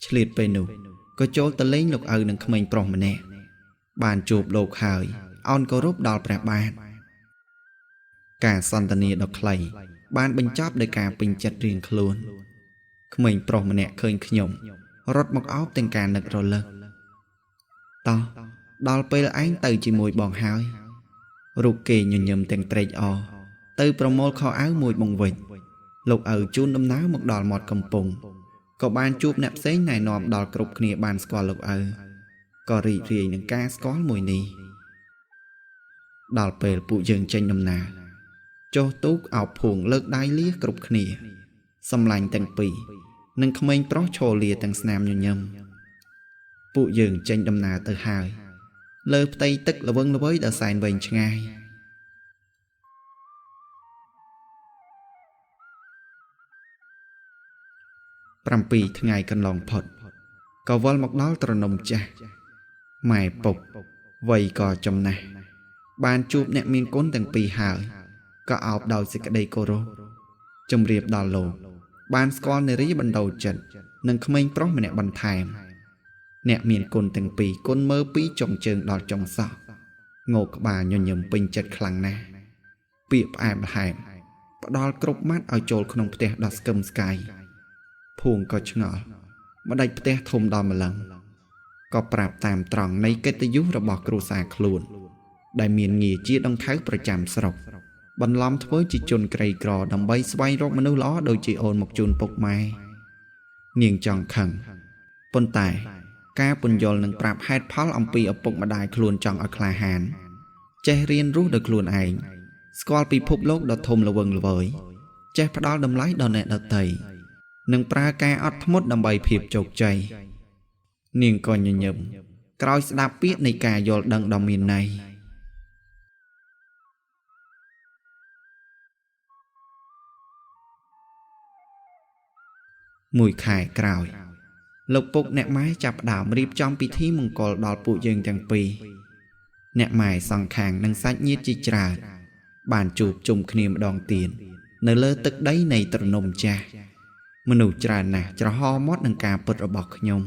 ឆ្លៀតពេលនោះក៏ចូលទៅលេងលោកឪនិងក្មេងប្រុសម្នាក់បានជួបលោកហើយអោនគោរពដល់ព្រះបាទការសន្ទនាដ៏ខ្លីបានបញ្ចប់ដោយការពេញចិត្តរៀងខ្លួនក្មេងប្រុសម្នាក់ឃើញខ្ញុំរត់មកអោបទាំងការនឹករលឹកតោះដល់ពេលឯងទៅជាមួយបងហើយរូបគេញញឹមទាំងត្រេកអរទៅប្រមូលខោអាវមួយបង្វិចលោកឪជូនដំណើរមកដល់មាត់កំពង់ក៏បានជួបអ្នកផ្សេងណែនាំដល់គ្រប់គ្នាបានស្គាល់លោកឪក៏រីករាយនឹងការស្គាល់មួយនេះដល់ពេលពួកយើងចេញដំណើរចុះទូកអោបភួងលើកដៃលាគ្រប់គ្នាសម្លាញ់ទាំងពីរនិងក្មេងប្រុសឈរលាទាំងស្នាមញញឹមពួកយើងចេញដំណើរទៅហើយលើផ្ទៃទឹកល្វឹងល្វើយដ៏សែនវែងឆ្ងាយ7ថ្ងៃកន្លងផុតក៏វិលមកដល់ត្រនំចាស់ម៉ែពុកវ័យក៏ចំណាស់បានជួបអ្នកមានគុណទាំងពីរហើយក៏អោបដោយសេចក្តីគោរពជម្រាបដល់លោកបានស្គាល់នារីបណ្ដោចិត្តនិងក្មេងប្រុសម្នាក់បន្ថែមអ្នកមានគុណទាំងពីរគុណមើលពីចុងជើងដល់ចុងសក់ងោកក្បាលញញឹមពេញចិត្តខ្លាំងណាស់ពាក្យផ្អែមល្ហែមផ្ដល់គ្រប់ម៉ាត់ឲ្យចូលក្នុងផ្ទះដ៏ស្កឹមស្កាយភួងក៏ឆ្ងល់ម្ដេចផ្ទះធំដល់ម្លឹងក៏ប្រាប់តាមត្រង់នៃកិត្តិយសរបស់គ្រួសារខ្លួនដែលមានងារជាដង្ខៅប្រចាំស្រុកបន្លំធ្វើជាជនក្រីក្រដើម្បីស្វែងរកមនុស្សល្អដូចជាអូនមកជូនពុកម៉ែនាងចង់ខឹងប៉ុន្តែ ការពន្យល់នឹងប្រាប់ហេតុផលអំពីឪពុកម្ដាយខ្លួនចង់ឲ្យក្លាហានចេះរៀនរស់ដោយខ្លួនឯងស្គាល់ពិភពលោកដ៏ធំល្វឹងល្វើយចេះផ្ដល់តម្លៃដល់អ្នកដទៃនិងប្រើការអត់ធ្មត់ដើម្បីភាពជោគជ័យនាងក៏ញញឹមក្រោយស្ដាប់ពាក្យនៃការយល់ដឹងដ៏មានន័យមួយខែក្រោយលោកពុកអ្នកម៉ែចាប់ផ្ដើមរៀបចំពិធីមង្គលដល់ពួកយើងទាំងពីរអ្នកម៉ែសងខាងនិងសាច់ញាតិជាច្រើនបានជួបជុំគ្នាម្ដងទៀតនៅលើទឹកដីនៃត្រនំចាស់មនុស្សច្រើនណាស់ច្រហមមាត់នឹងការពិតរបស់ខ្ញុំ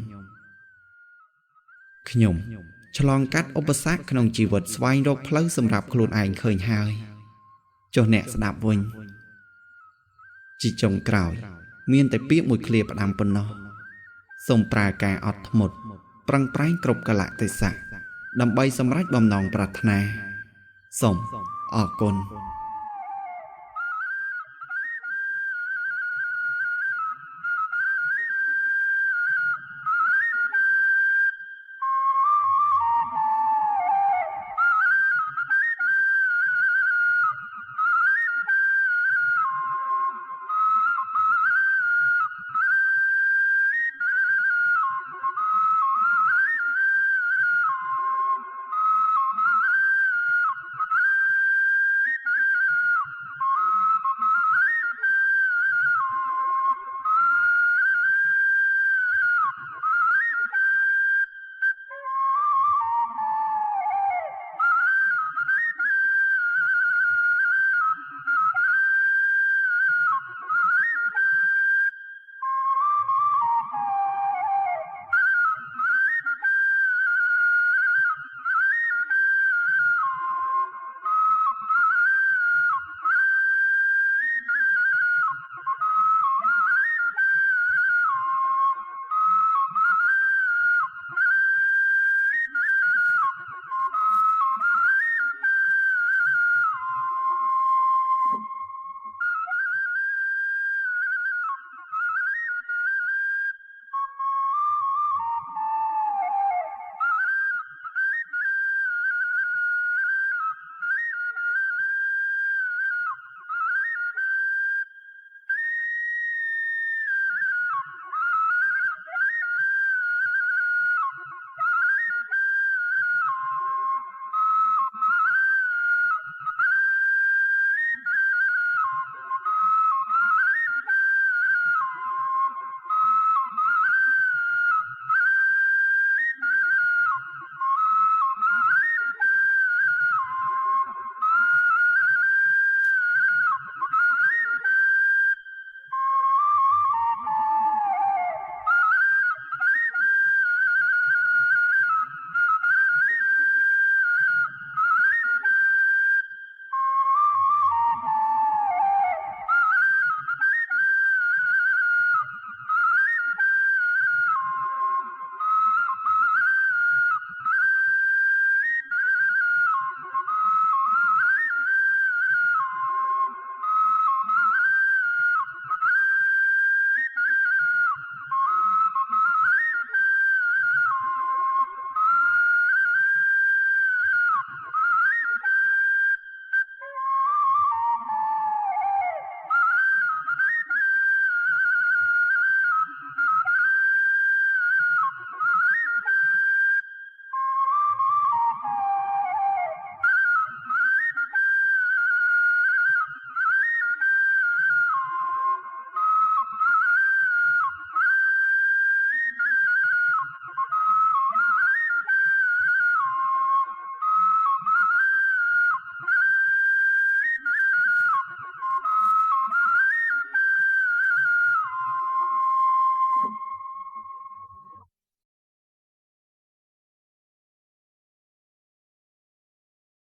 ឆ្លងកាត់ឧបសគ្គក្នុងជីវិតស្វែងរកផ្លូវសម្រាប់ខ្លួនឯងឃើញហើយចុះអ្នកស្ដាប់វិញជាចុងក្រោយមានតែពាក្យមួយឃ្លាផ្ដាំប៉ុណ្ណោះសូមប្រើការអត់ធ្មត់ប្រឹងប្រែងគ្រប់កលៈទេសៈដើម្បីសម្រេចបំណងប្រាថ្នាសូមអរគុណ